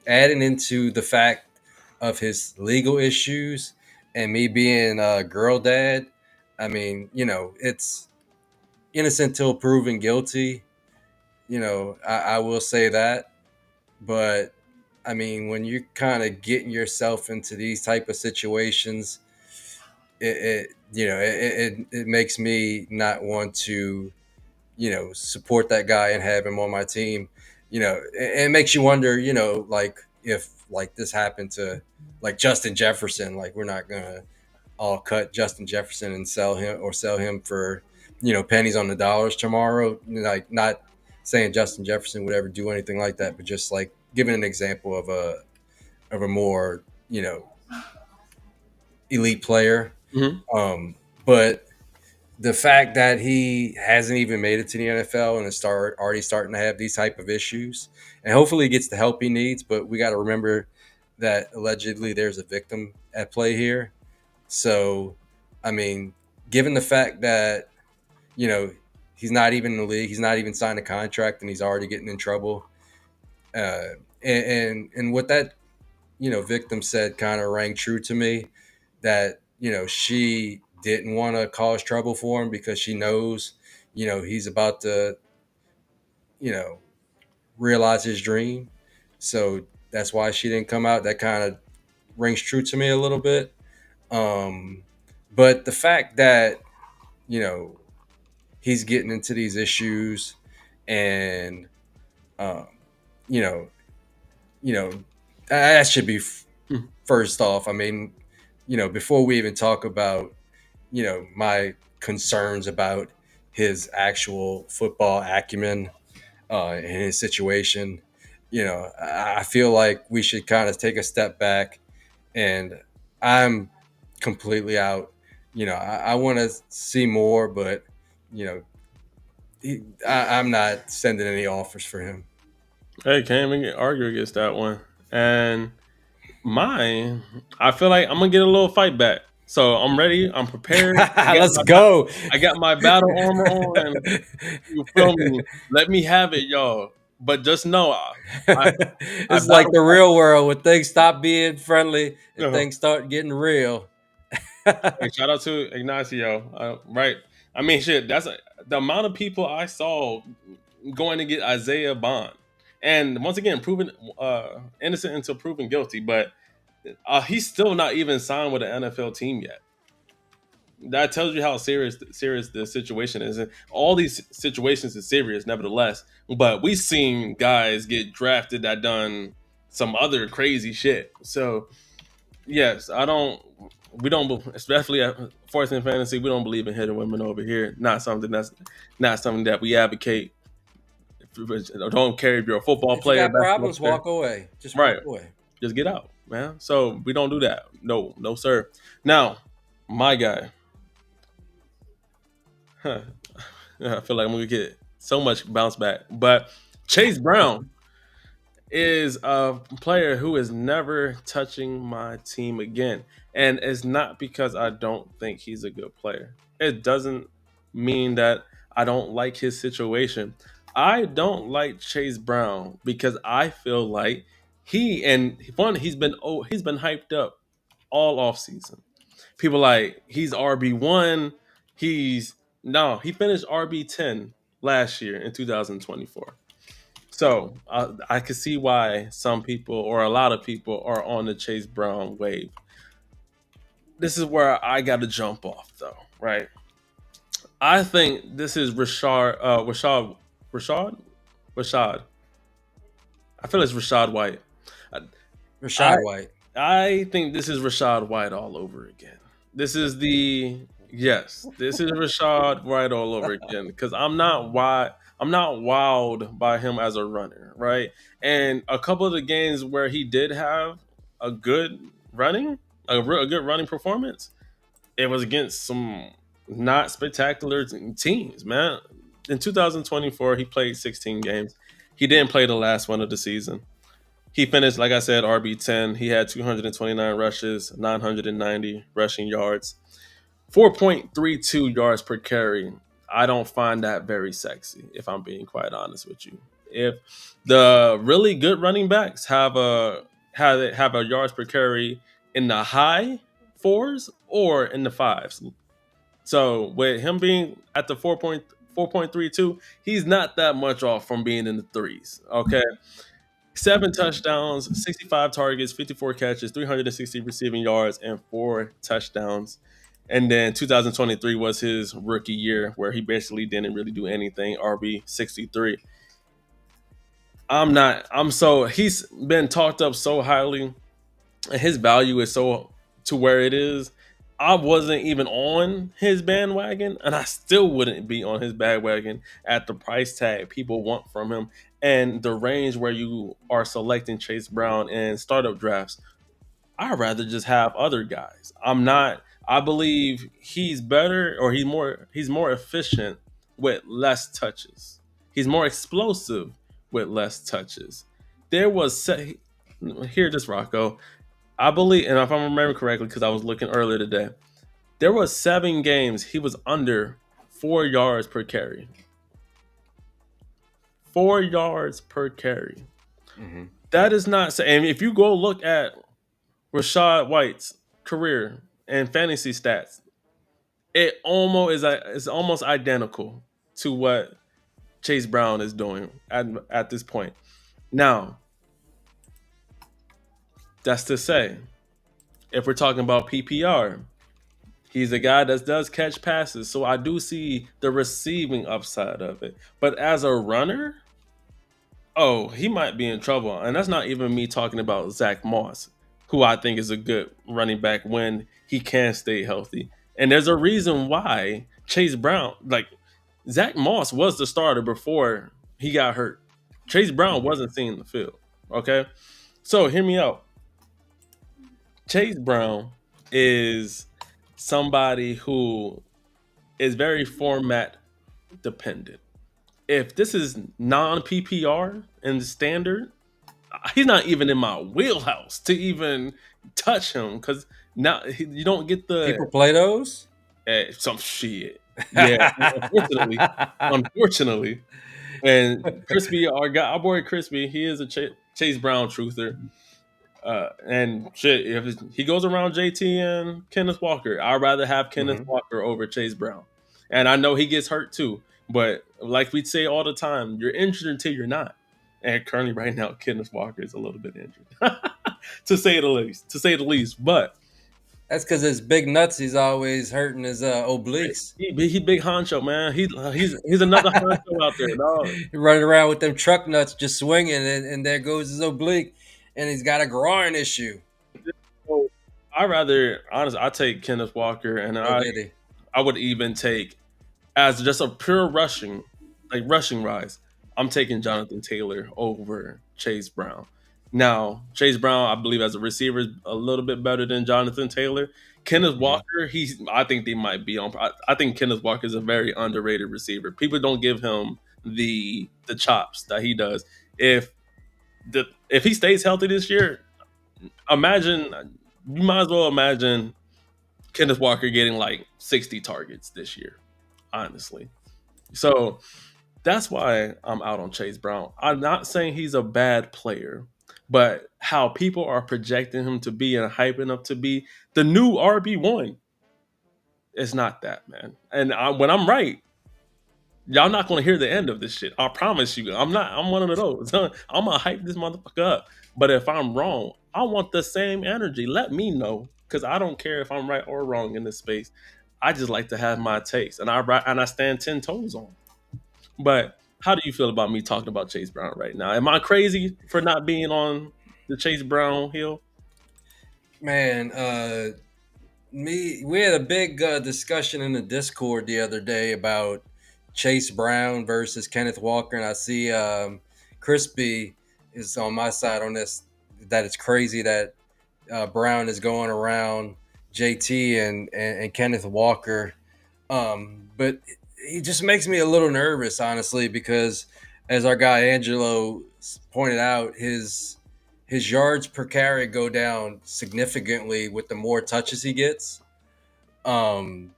adding into the fact of his legal issues and me being a girl dad. I mean, it's innocent till proven guilty. I will say that. But I mean, when you're kind of getting yourself into these type of situations, it makes me not want to support that guy and have him on my team. It makes you wonder, like if like this happened to like Justin Jefferson, like we're not gonna all cut Justin Jefferson and sell him for pennies on the dollars tomorrow. Like not saying Justin Jefferson would ever do anything like that, but just like giving an example of a more elite player. Mhm. But the fact that he hasn't even made it to the NFL and is already starting to have these type of issues, and hopefully he gets the help he needs. But we got to remember that allegedly there's a victim at play here. So, I mean, given the fact that you know he's not even in the league, he's not even signed a contract, and he's already getting in trouble. And what that victim said kind of rang true to me, that she didn't want to cause trouble for him because she knows he's about to you know realize his dream, so that's why she didn't come out. That kind of rings true to me a little bit. um but the fact that you know he's getting into these issues, and um you know you know that should be Mhm. first off. I mean, before we even talk about my concerns about his actual football acumen and his situation, I feel like we should kind of take a step back. And I'm completely out. I want to see more, but you know, I'm not sending any offers for him. Hey, can't even argue against that one. And mine, I feel like I'm gonna get a little fight back. So I'm ready. I'm prepared. Let's go. I got my battle armor on. You feel me? Let me have it, y'all. But just know, I, I It's like battle. the real world when things stop being friendly and Uh, things start getting real. hey, shout out to Ignacio. Right. I mean, shit. The amount of people I saw going to get Isaiah Bond, and once again, proven innocent until proven guilty. But He's still not even signed with an NFL team yet. That tells you how serious the situation is. And all these situations is serious, nevertheless. But we've seen guys get drafted that done some other crazy shit. So yes, I don't. We don't, especially at Force and Fantasy. We don't believe in hitting women over here. Not something that we advocate. Don't care if you're a football If you player, got basketball problems, player. walk away. Just walk Right. away. Just get out, man. So we don't do that. No, no, sir. Now, my guy. Huh. I feel like I'm gonna get so much bounce back. But Chase Brown is a player who is never touching my team again. And it's not because I don't think he's a good player. It doesn't mean that I don't like his situation. I don't like Chase Brown because I feel like he's been hyped up all off season. People like he's RB1. He's no, he finished RB10 last year in 2024. So I can see why some people or a lot of people are on the Chase Brown wave. This is where I got to jump off, though, right? I think this is Rashad. I feel it's Rashad White. I Rashad White. I think this is Rashad White all over again. This is the yes, this is Rashad White all over again because I'm not wowed by him as a runner, right? And a couple of the games where he did have a good running, a good running performance, it was against some not spectacular teams, man. In 2024, he played 16 games. He didn't play the last one of the season. He finished, like I said, RB10. He had 229 rushes, 990 rushing yards, 4.32 yards per carry. I don't find that very sexy, if I'm being quite honest with you. If the really good running backs have a yards per carry in the high fours or in the fives. So with him being at the 4.32, he's not that much off from being in the threes. Okay. 7 touchdowns, 65 targets, 54 catches, 360 receiving yards, and 4 touchdowns. And then 2023 was his rookie year where he basically didn't really do anything. RB 63. I'm not. I'm so he's been talked up so highly, and his value is so to where it is. I wasn't even on his bandwagon, and I still wouldn't be on his bandwagon at the price tag people want from him and the range where you are selecting Chase Brown in startup drafts. I'd rather just have other guys. I'm not. I believe he's better, or he's more efficient with less touches. He's more explosive with less touches. There was here, just Rocco. I believe, and if I remember correctly, because I was looking earlier today, there was 7 games he was under 4 yards per carry. 4 yards per carry. Mm-hmm. That is not. And if you go look at Rashad White's career and fantasy stats, it's almost identical to what Chase Brown is doing at this point. Now, that's to say, if we're talking about PPR, he's a guy that does catch passes, so I do see the receiving upside of it. But as a runner, oh, he might be in trouble. And that's not even me talking about Zach Moss, who I think is a good running back when he can stay healthy. And there's a reason why Chase Brown, like Zach Moss was the starter before he got hurt. Chase Brown Mm-hmm. wasn't seeing the field. Okay. So hear me out. Chase Brown is somebody who is very format dependent. If this is non PPR and standard, he's not even in my wheelhouse to even touch him because now you don't get the People play those. some shit. Yeah, unfortunately, and Crispy, our boy Crispy, he is a Chase Brown truther. And shit, if he goes around JT and Kenneth Walker, I'd rather have Kenneth Mm-hmm. Walker over Chase Brown. And I know he gets hurt too, but like we say all the time, you're injured until you're not. And currently, right now, Kenneth Walker is a little bit injured. to say the least. To say the least, but That's because his big nuts. He's always hurting his obliques. he big honcho, man. He's another honcho out there, dog. Running around with them truck nuts, just swinging, and there goes his oblique, and he's got a groin issue. So I rather honestly, I take Kenneth Walker, and Oh, did he? I would even take as just a pure rushing, like rushing rise. I'm taking Jonathan Taylor over Chase Brown. Now, Chase Brown, I believe, as a receiver, is a little bit better than Jonathan Taylor. Kenneth Mhm. Walker, I think they might be on. I think Kenneth Walker is a very underrated receiver. People don't give him the chops that he does. If he stays healthy this year, imagine you might as well imagine Kenneth Walker getting like 60 targets this year, honestly. So that's why I'm out on Chase Brown. I'm not saying he's a bad player, but how people are projecting him to be and hyping up to be the new RB1 is not that, man. And when I'm right, y'all not going to hear the end of this shit. I promise you. I'm one of those. I'm going to hype this motherfucker up. But if I'm wrong, I want the same energy. Let me know because I don't care if I'm right or wrong in this space. I just like to have my takes, and I stand 10 toes on. But how do you feel about me talking about Chase Brown right now? Am I crazy for not being on the Chase Brown hill? Man, we had a big discussion in the Discord the other day about Chase Brown versus Kenneth Walker, and I see Crispy is on my side on this. That it's crazy that Brown is going around JT and Kenneth Walker, but he just makes me a little nervous, honestly, because as our guy Angelo pointed out, his yards per carry go down significantly with the more touches he gets. Um,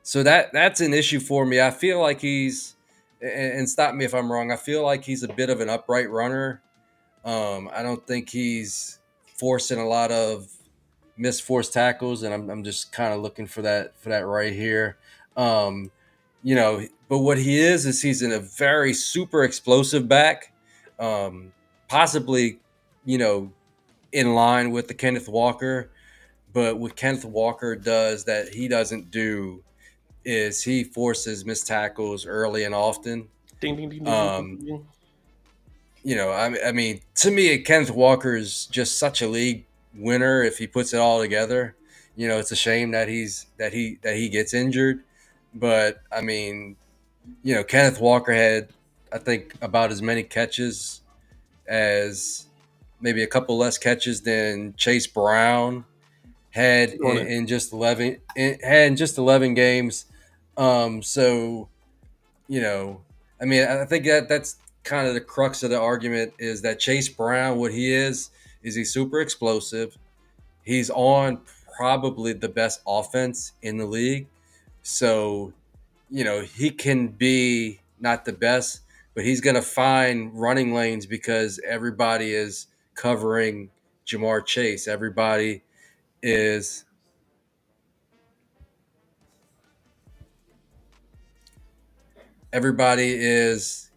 so that's an issue for me. I feel like and stop me if I'm wrong. I feel like he's a bit of an upright runner. I don't think he's forcing a lot of missed forced tackles, and I'm just kind of looking for that right here. Um, but what he is he's in a very super explosive back, possibly, you know, in line with the Kenneth Walker. But what Kenneth Walker does that he doesn't do is he forces missed tackles early and often. Ding, ding, ding, ding, ding, Um, ding, ding. I mean, to me, Kenneth Walker is just such a league winner if he puts it all together. It's a shame that he gets injured, but I mean, Kenneth Walker had, I think, about as many catches as maybe a couple less catches than Chase Brown had Keep on it. in just 11 games. So you know, I mean, I think that's kind of the crux of the argument is that Chase Brown, what he is he's super explosive. He's on probably the best offense in the league. So, he can be not the best, but he's going to find running lanes because everybody is covering Jamar Chase. Is everybody is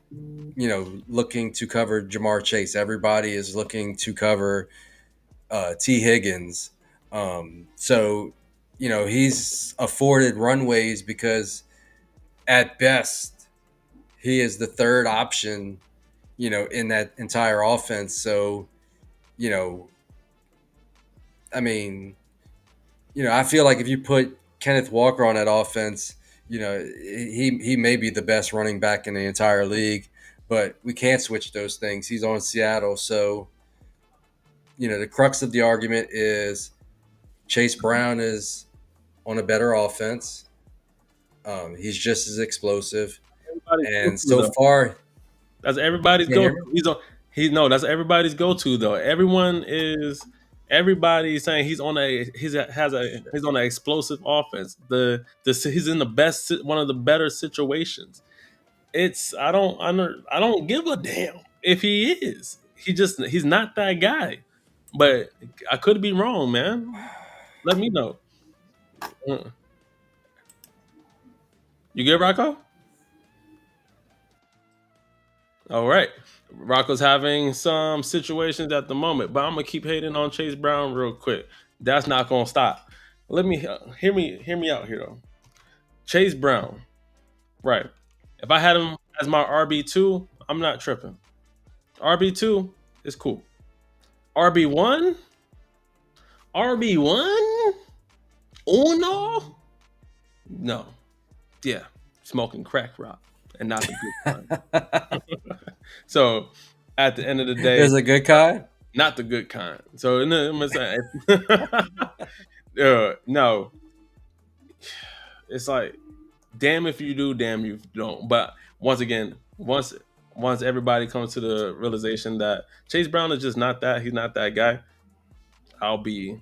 looking to cover Jamar Chase. Everybody is looking to cover T. Higgins. So, he's afforded runways because at best he is the third option, in that entire offense. So, you know, I mean, I feel like if you put Kenneth Walker on that offense, he may be the best running back in the entire league, but we can't switch those things. He's on Seattle, so the crux of the argument is Chase Brown is on a better offense. He's just as explosive, Everybody's and go-to, so though. far, That's everybody's can you go. hear me? He's on. He no. That's everybody's go to though. Everybody's saying he's on an explosive offense. He's in the one of the better situations. I don't give a damn if he is. He's not that guy. But I could be wrong, man. Let me know. Uh, You get Rocco? All right. Rocco's having some situations at the moment, but I'm gonna keep hating on Chase Brown real quick. That's not gonna stop. Let me hear me out here though. Chase Brown, right? If I had him as my RB2, I'm not tripping. RB2 is cool. RB1, RB1, Uno, no, yeah, smoking crack rock, and not the good kind. So at the end of the day, There's a good kind. not the good kind. So I'm gonna say, no, it's like damn if you do, damn if you don't. But once again, once everybody comes to the realization that Chase Brown is just not that, he's not that guy. I'll be,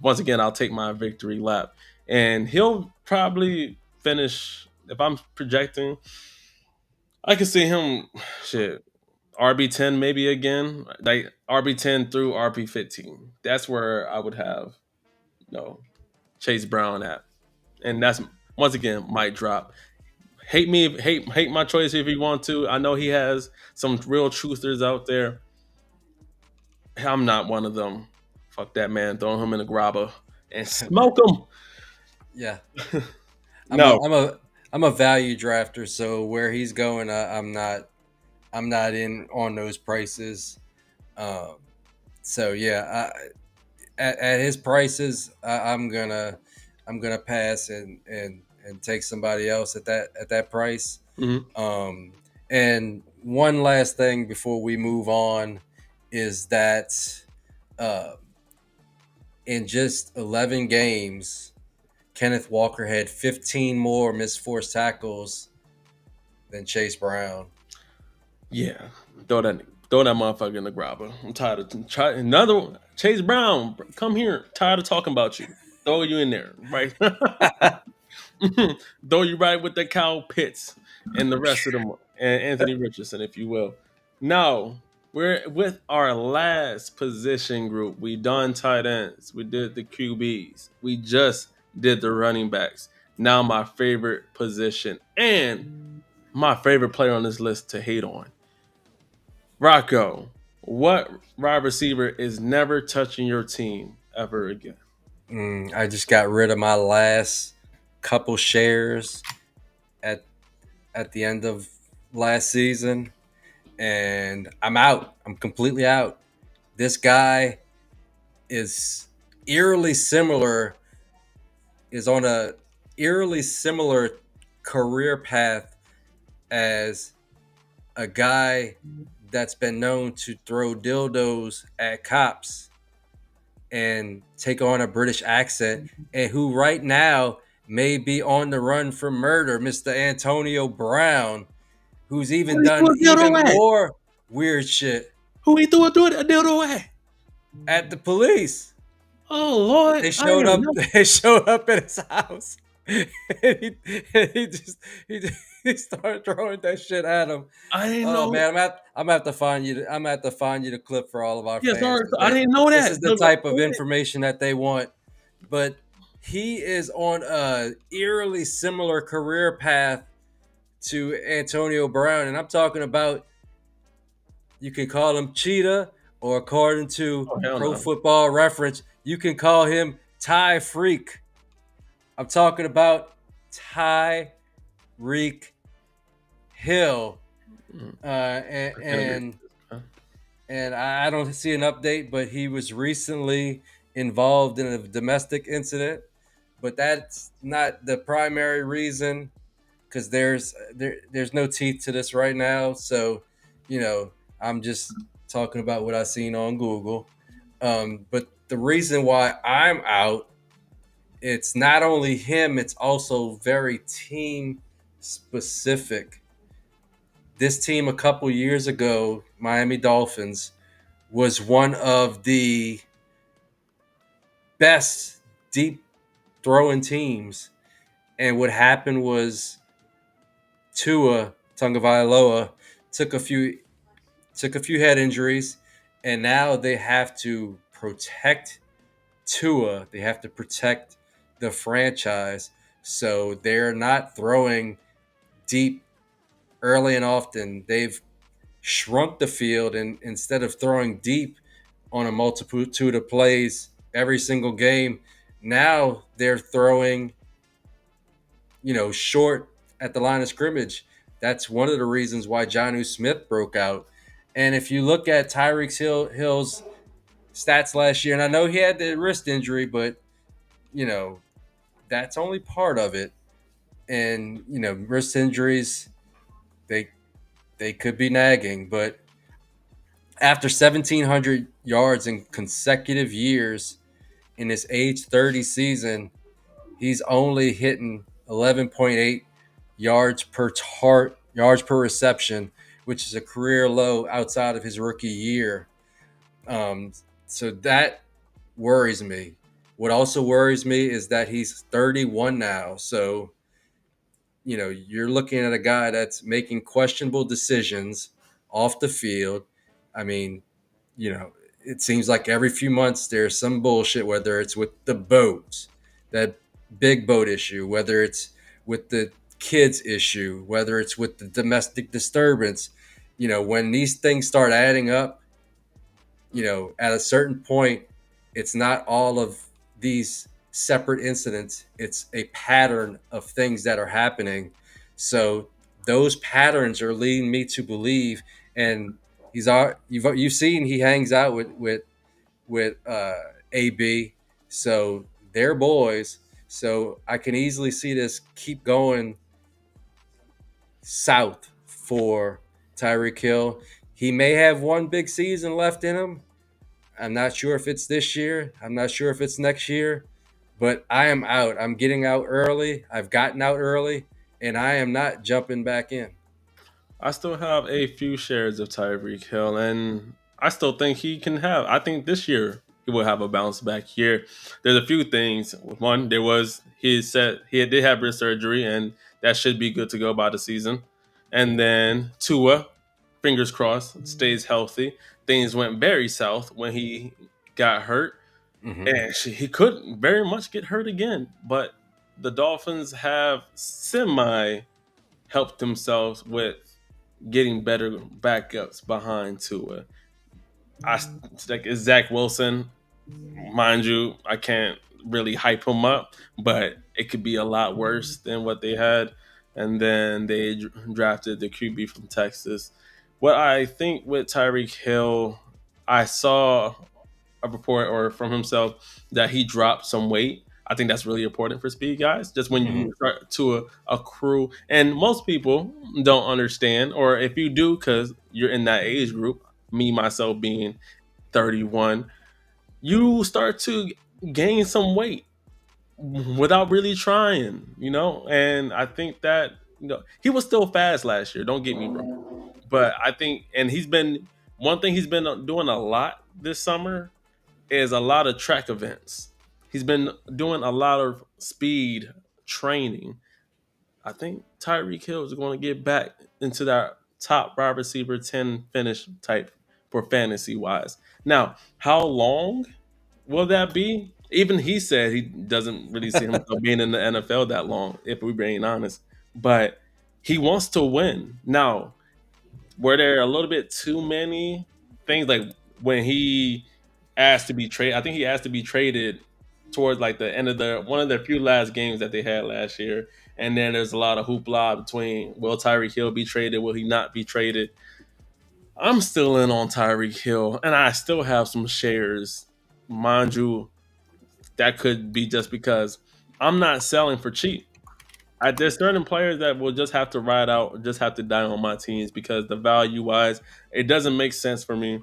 once again, I'll take my victory lap, and he'll probably finish. If I'm projecting, I can see him, shit, RB10 maybe again, like RB10 through RB15. That's where I would have, Chase Brown at, and that's once again might drop. Hate me, hate my choice if you want to. I know he has some real truthers out there. I'm not one of them. Fuck that man. Throw him in a grabber and smoke Yeah, him. I'm a No. I'm a I'm a value drafter, so where he's going, I'm not in on those prices. Um, so yeah, at his prices, I'm gonna pass and take somebody else at that price. Mhm. Um, and one last thing before we move on is that uh, in just 11 games, Kenneth Walker had 15 more missed forced tackles than Chase Brown. Yeah. Throw that motherfucker in the grabber. I'm tired of another one. Chase Brown, come here. Tired of talking about you. Throw you in there, right? Throw you right with the Kyle Pitts and the rest of them, and Anthony Richardson, if you will. Now we're with our last position group. We done tight ends. We did the QBs. We just did the running backs. Now my favorite position and my favorite player on this list to hate on. Rocco, what wide receiver is never touching your team ever again? I just got rid of my last couple shares at at the end of last season, and I'm out. I'm completely out. This guy is eerily similar. Is on a eerily similar career path as a guy that's been known to throw dildos at cops and take on a British accent, and who right now may be on the run for murder, Mr. Antonio Brown, who's Who even he threw done a even dildo at? more weird shit Who he threw a dildo at? at the police. Oh Lord, They I didn't showed even up. know. They showed up at his house. And he started throwing that shit at him. I didn't Oh know. man, I'm gonna have to find you. I'm gonna have to find you the clip for all of our Yeah, fans sorry, because I didn't know this that. is the type of information that they want. But he is on a eerily similar career path to Antonio Brown, and I'm talking about, you can call him Cheetah, or according to Oh hell Pro no. Football Reference, you can call him Ty Freak. I'm talking about Tyreek Hill, and, I can agree. and and I don't see an update, but he was recently involved in a domestic incident. But that's not the primary reason, because there's no teeth to this right now. So, I'm just talking about what I've seen on Google. But the reason why I'm out, it's not only him, it's also very team specific. This team a couple years ago, Miami Dolphins, was one of the best deep throwing teams. And what happened was Tua Tagovailoa took a few head injuries, and now they have to protect Tua. They have to protect the franchise, so they're not throwing deep early and often. shrunk the field, and instead of throwing deep on a multitude of plays every single game, now they're throwing, short at the line of scrimmage. That's one of the reasons why Jonnu Smith broke out. And if you look at Hill's stats last year, and I know he had the wrist injury, but you know that's only part of it. And wrist injuries, they they could be nagging, but after 1,700 yards in consecutive years in his age 30 season, he's only hitting 11.8 yards per reception, which is a career low outside of his rookie year. Um, so that worries me. What also worries me is that he's 31 now. So, you're looking at a guy that's making questionable decisions off the field. I mean, it seems like every few months there's some bullshit, whether it's with the boats, that big boat issue, whether it's with the kids issue, whether it's with the domestic disturbance. When these things start adding up, at a certain point, it's not all of these separate incidents. It's a pattern of things that are happening. So those patterns are leading me to believe, and you've seen he hangs out with AB, so they're boys. So I can easily see this keep going south for Tyreek Hill. He may have one big season left in him. I'm not sure if it's this year. I'm not sure if it's next year, but I am out. I'm getting out early. I've gotten out early, and I am not jumping back in. I still have a few shares of Tyreek Hill, and I still think he can have. I think this year he will have a bounce back year. There's a few things. One, there was he said he did have wrist surgery, and that should be good to go by the season. And then Tua, fingers crossed, stays healthy. Things went very south when he got hurt, Mm-hmm. and he could very much get hurt again. But the Dolphins have semi helped themselves with getting better backups behind Tua. I like Zach Wilson, mind you, I can't really hype him up, but it could be a lot worse than what they had. And then they drafted the QB from Texas. What I think with Tyreek Hill, I saw a report or from himself that he dropped some weight. I think that's really important for speed guys. Just when Mm-hmm. you start to a crew, and most people don't understand, or if you do, because you're in that age group, me myself being 31, you start to gain some weight without really trying, And I think that he was still fast last year. Don't get me wrong, but I think, and he's been one thing he's been doing a lot this summer is a lot of track events. He's been doing a lot of speed training. I think Tyreek Hill is going to get back into that top wide receiver 10 finish type for fantasy wise. Now, how long will that be? Even he said he doesn't really see himself being in the NFL that long, if we're being honest. But he wants to win. Now, were there a little bit too many things like when he asked to be traded? I think he asked to be traded towards like the end of the one of the few last games that they had last year. And then there's a lot of hoopla between will Tyreek Hill be traded? Will he not be traded? I'm still in on Tyreek Hill, and I still have some shares. Mind you, that could be just because I'm not selling for cheap. There's certain players that will just have to ride out, just have to die on my teams because the value wise, it doesn't make sense for me.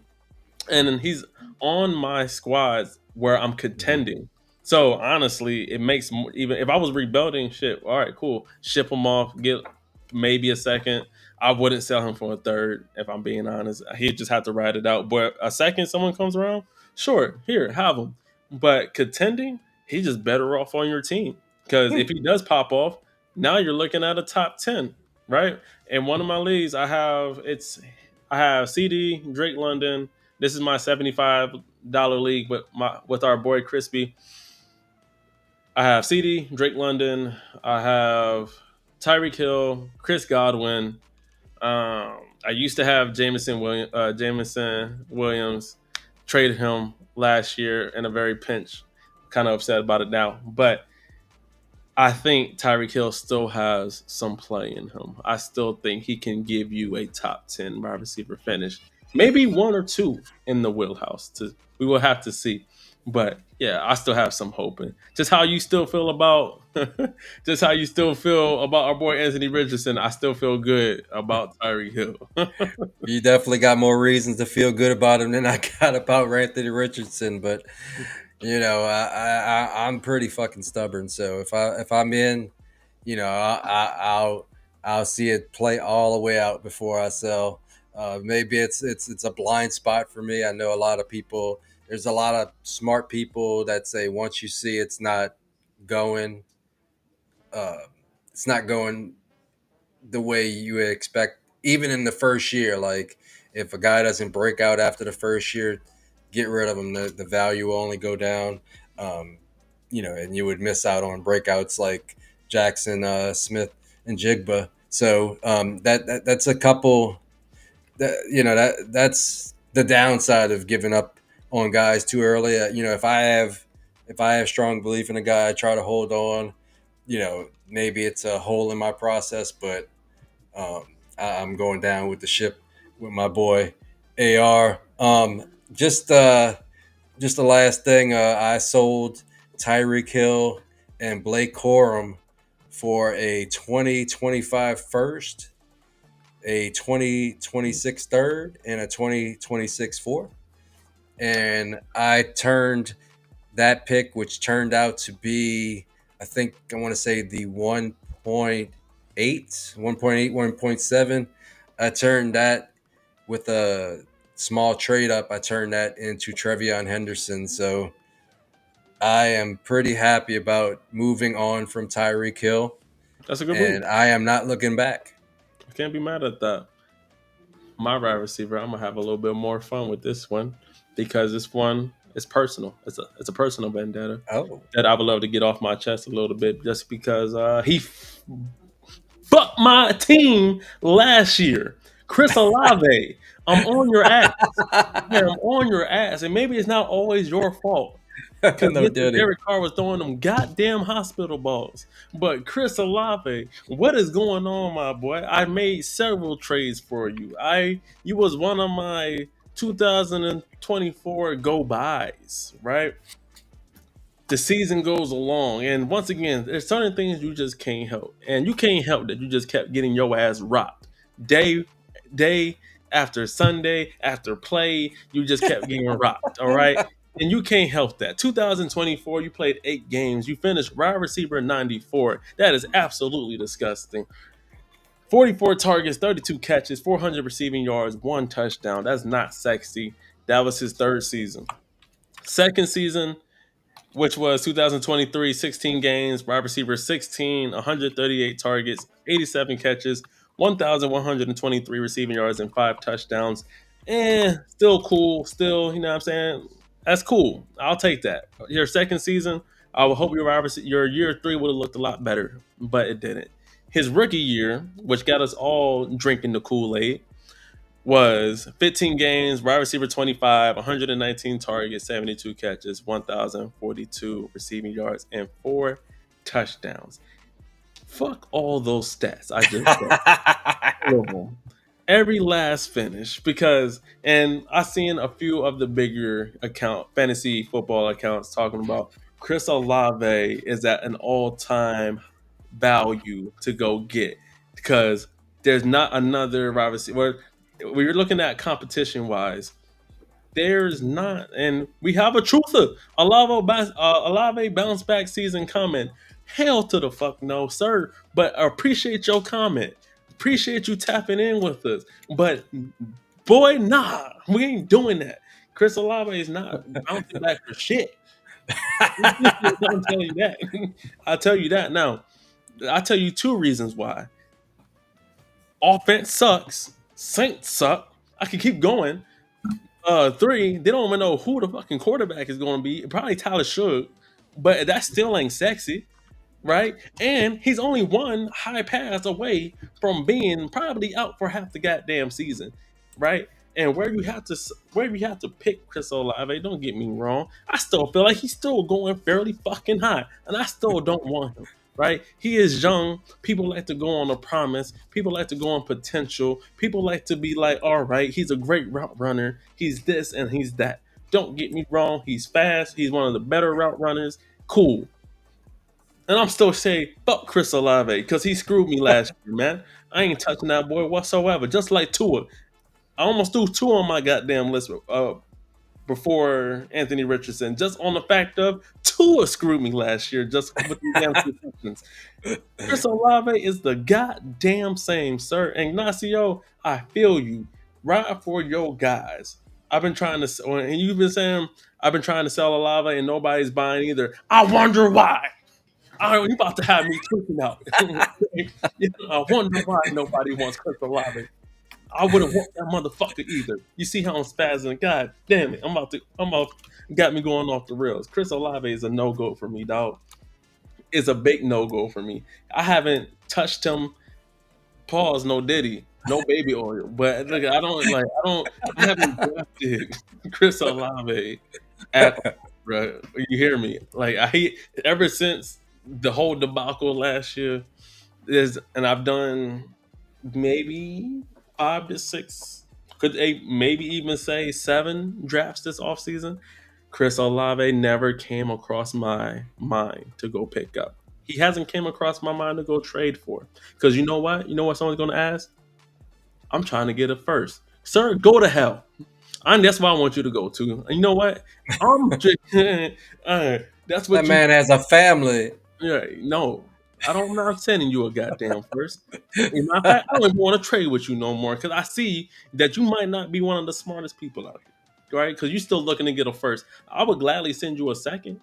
And then he's on my squads where I'm Mm-hmm. contending. So honestly, it makes even if I was rebuilding, shit. All right, cool. Ship him off, get maybe a second. I wouldn't sell him for a third if I'm being honest. He'd just have to ride it out. But a second, someone comes around, sure, here, have him. But contending, he's just better off on your team because if he does pop off, now you're looking at a top 10, right? In one of my leagues, I have CD Drake London. This is my $75 league with our boy Crispy. I have CD Drake London. I have Tyreek Hill, Chris Godwin, I used to have Jameson Williams. Traded him last year in a very pinch. Kind of upset about it now, but I think Tyreek Hill still has some play in him. I still think he can give you a top 10 wide receiver finish. Maybe one or two in the wheelhouse. We will have to see. But yeah, I still have some hope. And just how you still feel about just how you still feel about our boy Anthony Richardson, I still feel good about Tyreek Hill. You definitely got more reasons to feel good about him than I got about Anthony Richardson, but I'm pretty fucking stubborn. So if I'm in, I'll see it play all the way out before I sell. Maybe it's a blind spot for me. I know a lot of people. There's a lot of smart people that say once you see going, uh, it's not going the way you would expect, even in the first year. Like if a guy doesn't break out after the first year, get rid of him. The value will only go down. Um, and you would miss out on breakouts like Jackson Smith and Jigba. So that's a couple that's the downside of giving up on guys too early. If I have strong belief in a guy, I try to hold on. Maybe it's a hole in my process, but I'm going down with the ship with my boy AR. Just the last thing, I sold Tyreek Hill and Blake Corum for a 2025 first, a 2026 third, and a 2026 fourth. And I turned that pick, which turned out to be, I think I want to say the 1.8, 1.7. I turned that with a small trade up. I turned that into Trevion Henderson. So I am pretty happy about moving on from Tyreek Hill, That's a good move. and I am not looking back. I can't be mad at that. My wide receiver, I'm gonna have a little bit more fun with this one because this one is personal. It's a personal vendetta Oh, that I would love to get off my chest a little bit, just because he fucked my team last year. Chris Olave, I'm on your ass. Yeah, I'm on your ass, and maybe it's not always your fault. Because no Diddy. Derek Carr was throwing them goddamn hospital balls. But Chris Olave, what is going on, my boy? I made several trades for you. You was one of my 2024 go buys, right? The season goes along, and once again, there's certain things you just can't help, and you can't help that you just kept getting your ass rocked day after Sunday after play. You just kept getting rocked, all right. And you can't help that. 2024, you played 8 games. You finished wide receiver 94. That is absolutely disgusting. 44 targets, 32 catches, 400 receiving yards, 1 touchdown. That's not sexy. That was his third season. Second season, which was 2023, 16 games, wide receiver 16, 138 targets, 87 catches, 1,123 receiving yards, and 5 touchdowns. Still cool. Still, you know what I'm saying? That's cool. I'll take that. Your second season, I would hope your year 3 would have looked a lot better, but it didn't. His rookie year, which got us all drinking the Kool-Aid, was 15 games, wide receiver 25, 119 targets, 72 catches, 1,042 receiving yards, and 4 touchdowns. Fuck all those stats I just said. All of them. Every last finish, because, and I seen a few of the bigger fantasy football accounts talking about Chris Olave is at an all-time value to go get, because there's not another wide receiver. We're looking at competition wise. There's not, and we have a truther. Olave bounce back season coming. Hell to the fuck no, sir. But I appreciate your comment. Appreciate you tapping in with us. But boy, nah, we ain't doing that. Chris Olave is not bouncing back for shit. I'll tell you that. I'll tell you that. Now, I'll tell you 2 reasons why. Offense sucks. Saints suck. I can keep going. 3, they don't even know who the fucking quarterback is going to be. Probably Tyler Shook, but that still ain't sexy. right? And he's only one high pass away from being probably out for half the goddamn season, right? And where you have to pick Chris Olave, don't get me wrong, I still feel like he's still going fairly fucking high, and I still don't want him. Right? He is young. People like to go on a promise. People like to go on potential. People like to be like, all right, he's a great route runner. He's this and he's that. Don't get me wrong. He's fast. He's one of the better route runners. Cool. And I'm still saying, fuck Chris Olave because he screwed me last year, man. I ain't touching that boy whatsoever. Just like Tua. I almost threw Tua on my goddamn list before Anthony Richardson, just on the fact of Tua screwed me last year just with the damn concessions. Chris Olave is the goddamn same, sir. Ignacio, I feel you. Ride for your guys. I've been trying to, and you've been saying, I've been trying to sell Olave and nobody's buying either. I wonder why. You about to have me tweaking out. I wonder why nobody wants Chris Olave. I wouldn't want that motherfucker either. You see how I'm spazzing? God damn it. Got me going off the rails. Chris Olave is a no-go for me, dog. Is a big no-go for me. I haven't touched him. Pause, no Diddy. No baby oil. But look, I haven't drafted Chris Olave at all, bro. You hear me? Like I hate ever since the whole debacle last year, and I've done maybe 5 to 6, could maybe even say 7 drafts this offseason. Chris Olave never came across my mind to go pick up. He hasn't came across my mind to go trade for. Because you know what? You know what someone's going to ask? I'm trying to get it first. Sir, go to hell. That's why I want you to go to. And you know what? That's what That man has a family. Yeah, no. I'm not sending you a goddamn first. In my fact, I don't even want to trade with you no more because I see that you might not be one of the smartest people out there, right? Because you're still looking to get a first. I would gladly send you a second,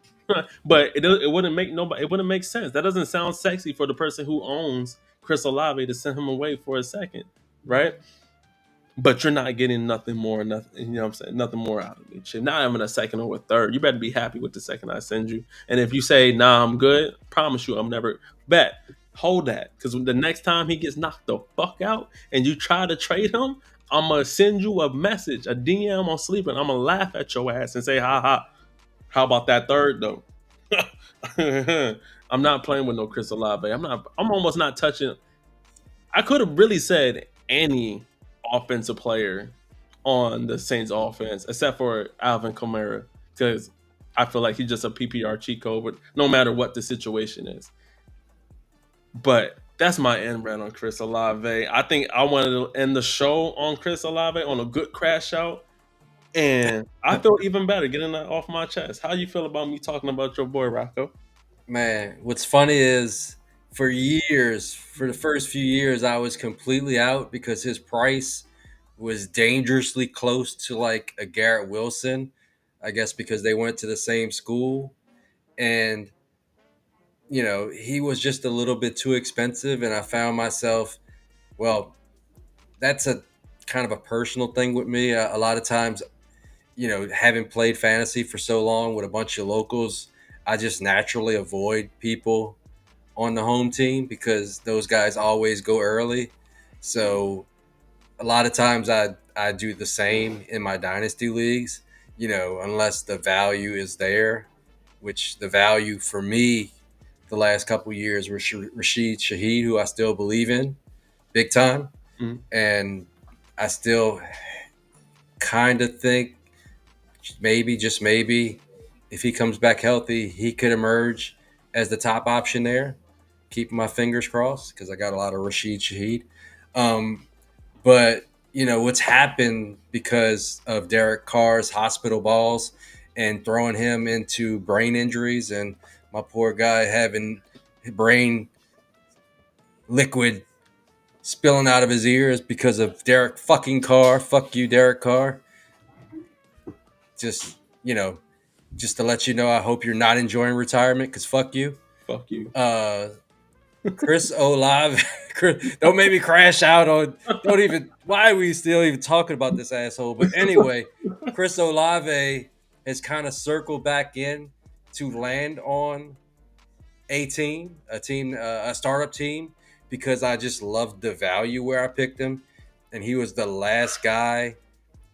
but it wouldn't make nobody. It wouldn't make sense. That doesn't sound sexy for the person who owns Chris Olave to send him away for a second, right? But you're not getting nothing more, nothing. You know what I'm saying? Nothing more out of me. Shit, not even a second or a third. You better be happy with the second I send you. And if you say, nah, I'm good, promise you I'm never bet. Hold that. Because the next time he gets knocked the fuck out and you try to trade him, I'm gonna send you a message, a DM on Sleep, and I'm gonna laugh at your ass and say, ha ha. How about that third though? I'm not playing with no Chris Olave. I'm almost not touching. I could have really said any offensive player on the Saints offense, except for Alvin Kamara, because I feel like he's just a PPR cheat code, but no matter what the situation is. But that's my end rant on Chris Olave. I think I wanted to end the show on Chris Olave on a good crash out. And I feel even better getting that off my chest. How you feel about me talking about your boy Rocco? Man, what's funny is for years, for the first few years, I was completely out because his price was dangerously close to like a Garrett Wilson. I guess because they went to the same school. And, he was just a little bit too expensive. And I found myself, well, that's a kind of a personal thing with me. A lot of times, having played fantasy for so long with a bunch of locals, I just naturally avoid people on the home team because those guys always go early. So a lot of times I do the same in my dynasty leagues, unless the value is there, which the value for me the last couple years was Rashid Shaheed, who I still believe in big time. Mm-hmm. And I still kind of think maybe, just maybe, if he comes back healthy, he could emerge as the top option there. Keeping my fingers crossed because I got a lot of Rashid Shaheed. But, what's happened because of Derek Carr's hospital balls and throwing him into brain injuries and my poor guy having brain liquid spilling out of his ears because of Derek fucking Carr. Fuck you, Derek Carr. Just to let you know, I hope you're not enjoying retirement because fuck you. Fuck you. Chris Olave, don't make me crash out on. Don't even. Why are we still even talking about this asshole? But anyway, Chris Olave has kind of circled back in to land on a startup team, because I just loved the value where I picked him, and he was the last guy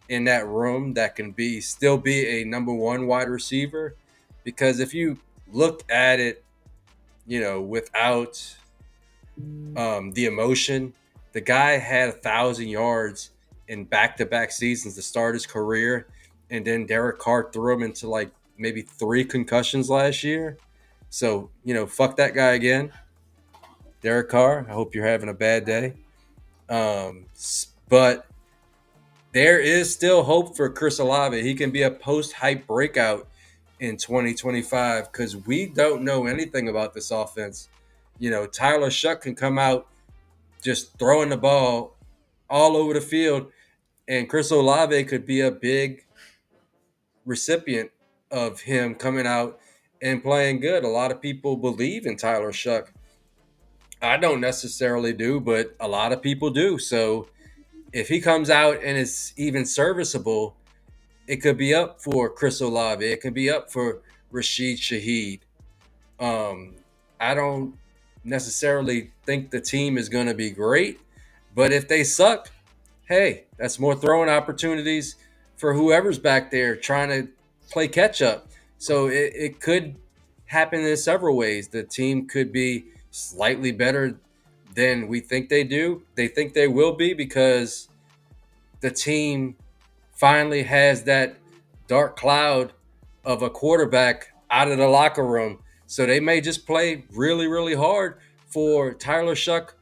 in that room that can be still be a number one wide receiver. Because if you look at it, without the emotion, the guy had 1,000 yards in back-to-back seasons to start his career, and then Derek Carr threw him into like maybe 3 concussions last year. So fuck that guy again, Derek Carr. I hope you're having a bad day. But there is still hope for Chris Olave. He can be a post-hype breakout in 2025, because we don't know anything about this offense. Tyler Shuck can come out just throwing the ball all over the field, and Chris Olave could be a big recipient of him coming out and playing good. A lot of people believe in Tyler Shuck. I don't necessarily do, but a lot of people do. So if he comes out and is even serviceable, it could be up for Chris Olave. It could be up for Rashid Shaheed. Um, I don't necessarily think the team is going to be great, but if they suck, hey, that's more throwing opportunities for whoever's back there trying to play catch up. So it could happen in several ways. The team could be slightly better than we think they do. They think they will be, because the team finally has that dark cloud of a quarterback out of the locker room. So they may just play really, really hard for Tyler Shuck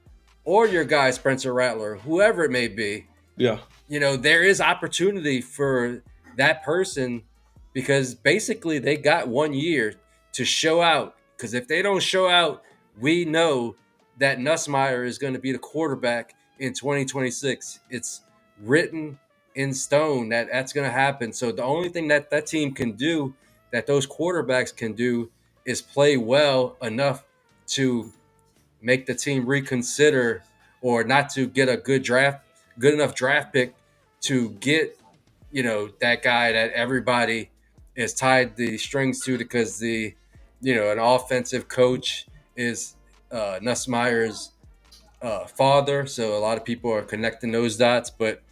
or your guy Spencer Rattler, whoever it may be. Yeah. There is opportunity for that person, because basically they got 1 year to show out. Because if they don't show out, we know that Nussmeier is going to be the quarterback in 2026. It's written in stone that that's going to happen. So the only thing that that team can do, that those quarterbacks can do, is play well enough to make the team reconsider, or not to get a good enough draft pick to get, that guy that everybody is tied the strings to, because an offensive coach is Nussmeier's father. So a lot of people are connecting those dots. But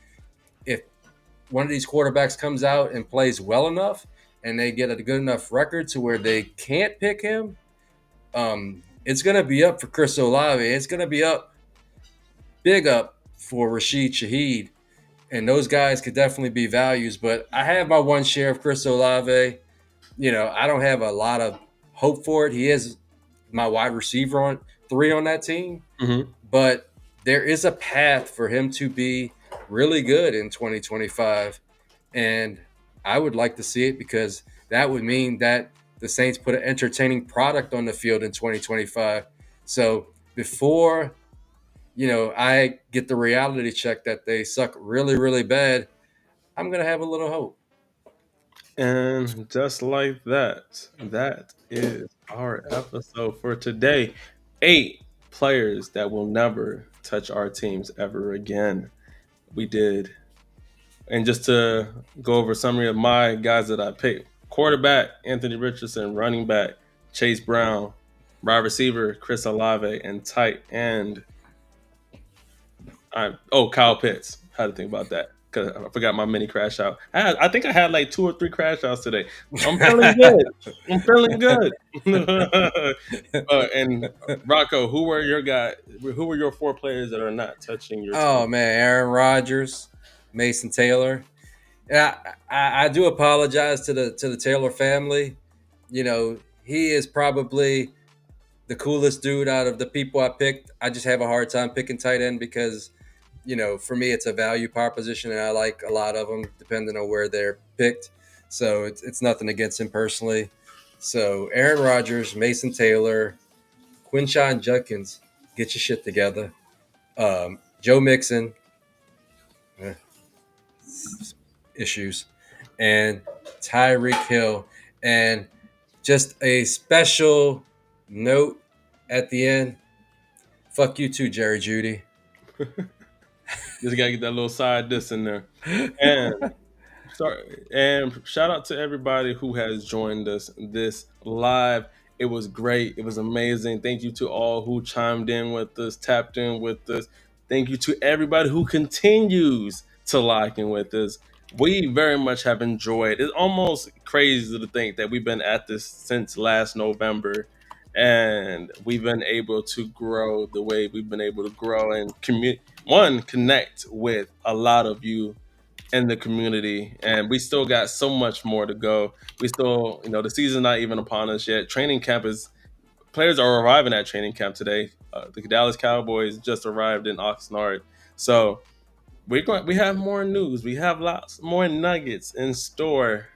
if one of these quarterbacks comes out and plays well enough, and they get a good enough record to where they can't pick him, it's going to be up for Chris Olave. It's going to be big up for Rashid Shaheed. And those guys could definitely be values. But I have my one share of Chris Olave. I don't have a lot of hope for it. He is my wide receiver on 3 on that team. Mm-hmm. But there is a path for him to be really good in 2025. And I would like to see it, because that would mean that the Saints put an entertaining product on the field in 2025. So before, I get the reality check that they suck really, really bad, I'm going to have a little hope. And just like that, that is our episode for today. 8 players that will never touch our teams ever again. We did. And just to go over a summary of my guys that I picked: quarterback, Anthony Richardson; running back, Chase Brown; wide receiver, Chris Olave; and tight end, Kyle Pitts. How to think about that? Because I forgot my mini crash out. I think I had like 2 or 3 crash outs today. I'm feeling good. I'm feeling good. And Rocco, who were your guy? Who were your 4 players that are not touching your Oh team? man, Aaron Rodgers, Mason Taylor. And I do apologize to the Taylor family. He is probably the coolest dude out of the people I picked. I just have a hard time picking tight end, because for me, it's a value proposition, and I like a lot of them depending on where they're picked. So it's nothing against him personally. So Aaron Rodgers, Mason Taylor, Quinshon Judkins, get your shit together. Joe Mixon, issues, and Tyreek Hill. And just a special note at the end: fuck you too, Jerry Judy. Just gotta get that little side diss in there. And sorry, and shout out to everybody who has joined us this live It was great. It was amazing. Thank you to all who chimed in with us, tapped in with us. Thank you to everybody who continues to lock in with us. We very much have enjoyed. It's almost crazy to think that we've been at this since last November, and we've been able to grow the way we've been able to grow and connect with a lot of you in the community, and we still got so much more to go. We still, the season's not even upon us yet. Training camp is Players are arriving at training camp today. The Dallas Cowboys just arrived in Oxnard, so we have more news. We have lots more nuggets in store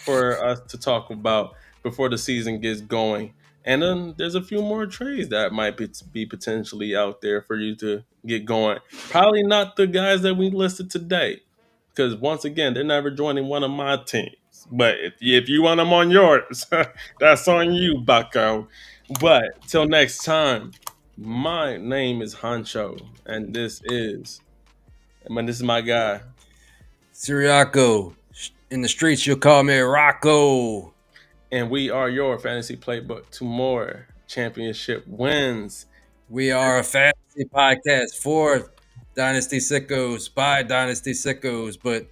for us to talk about before the season gets going. And then there's a few more trades that might be potentially out there for you to get going. Probably not the guys that we listed today, because once again, they're never joining one of my teams. But if you want them on yours, that's on you, Bucko. But till next time, my name is Hancho, and this is my guy. Siriaco. In the streets, you'll call me Rocco. And we are your fantasy playbook to more championship wins. We are a fantasy podcast for Dynasty Sickos by Dynasty Sickos, but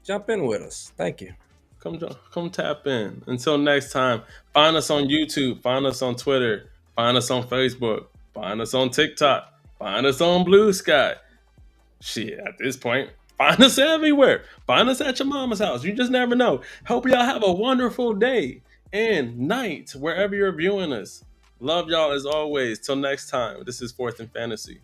jump in with us. Thank you. Come tap in. Until next time, find us on YouTube, find us on Twitter, find us on Facebook, find us on TikTok, find us on Blue Sky. Shit, at this point, find us everywhere. Find us at your mama's house. You just never know. Hope y'all have a wonderful day and night wherever you're viewing us. Love y'all as always. Till next time, this is Fourth and Fantasy.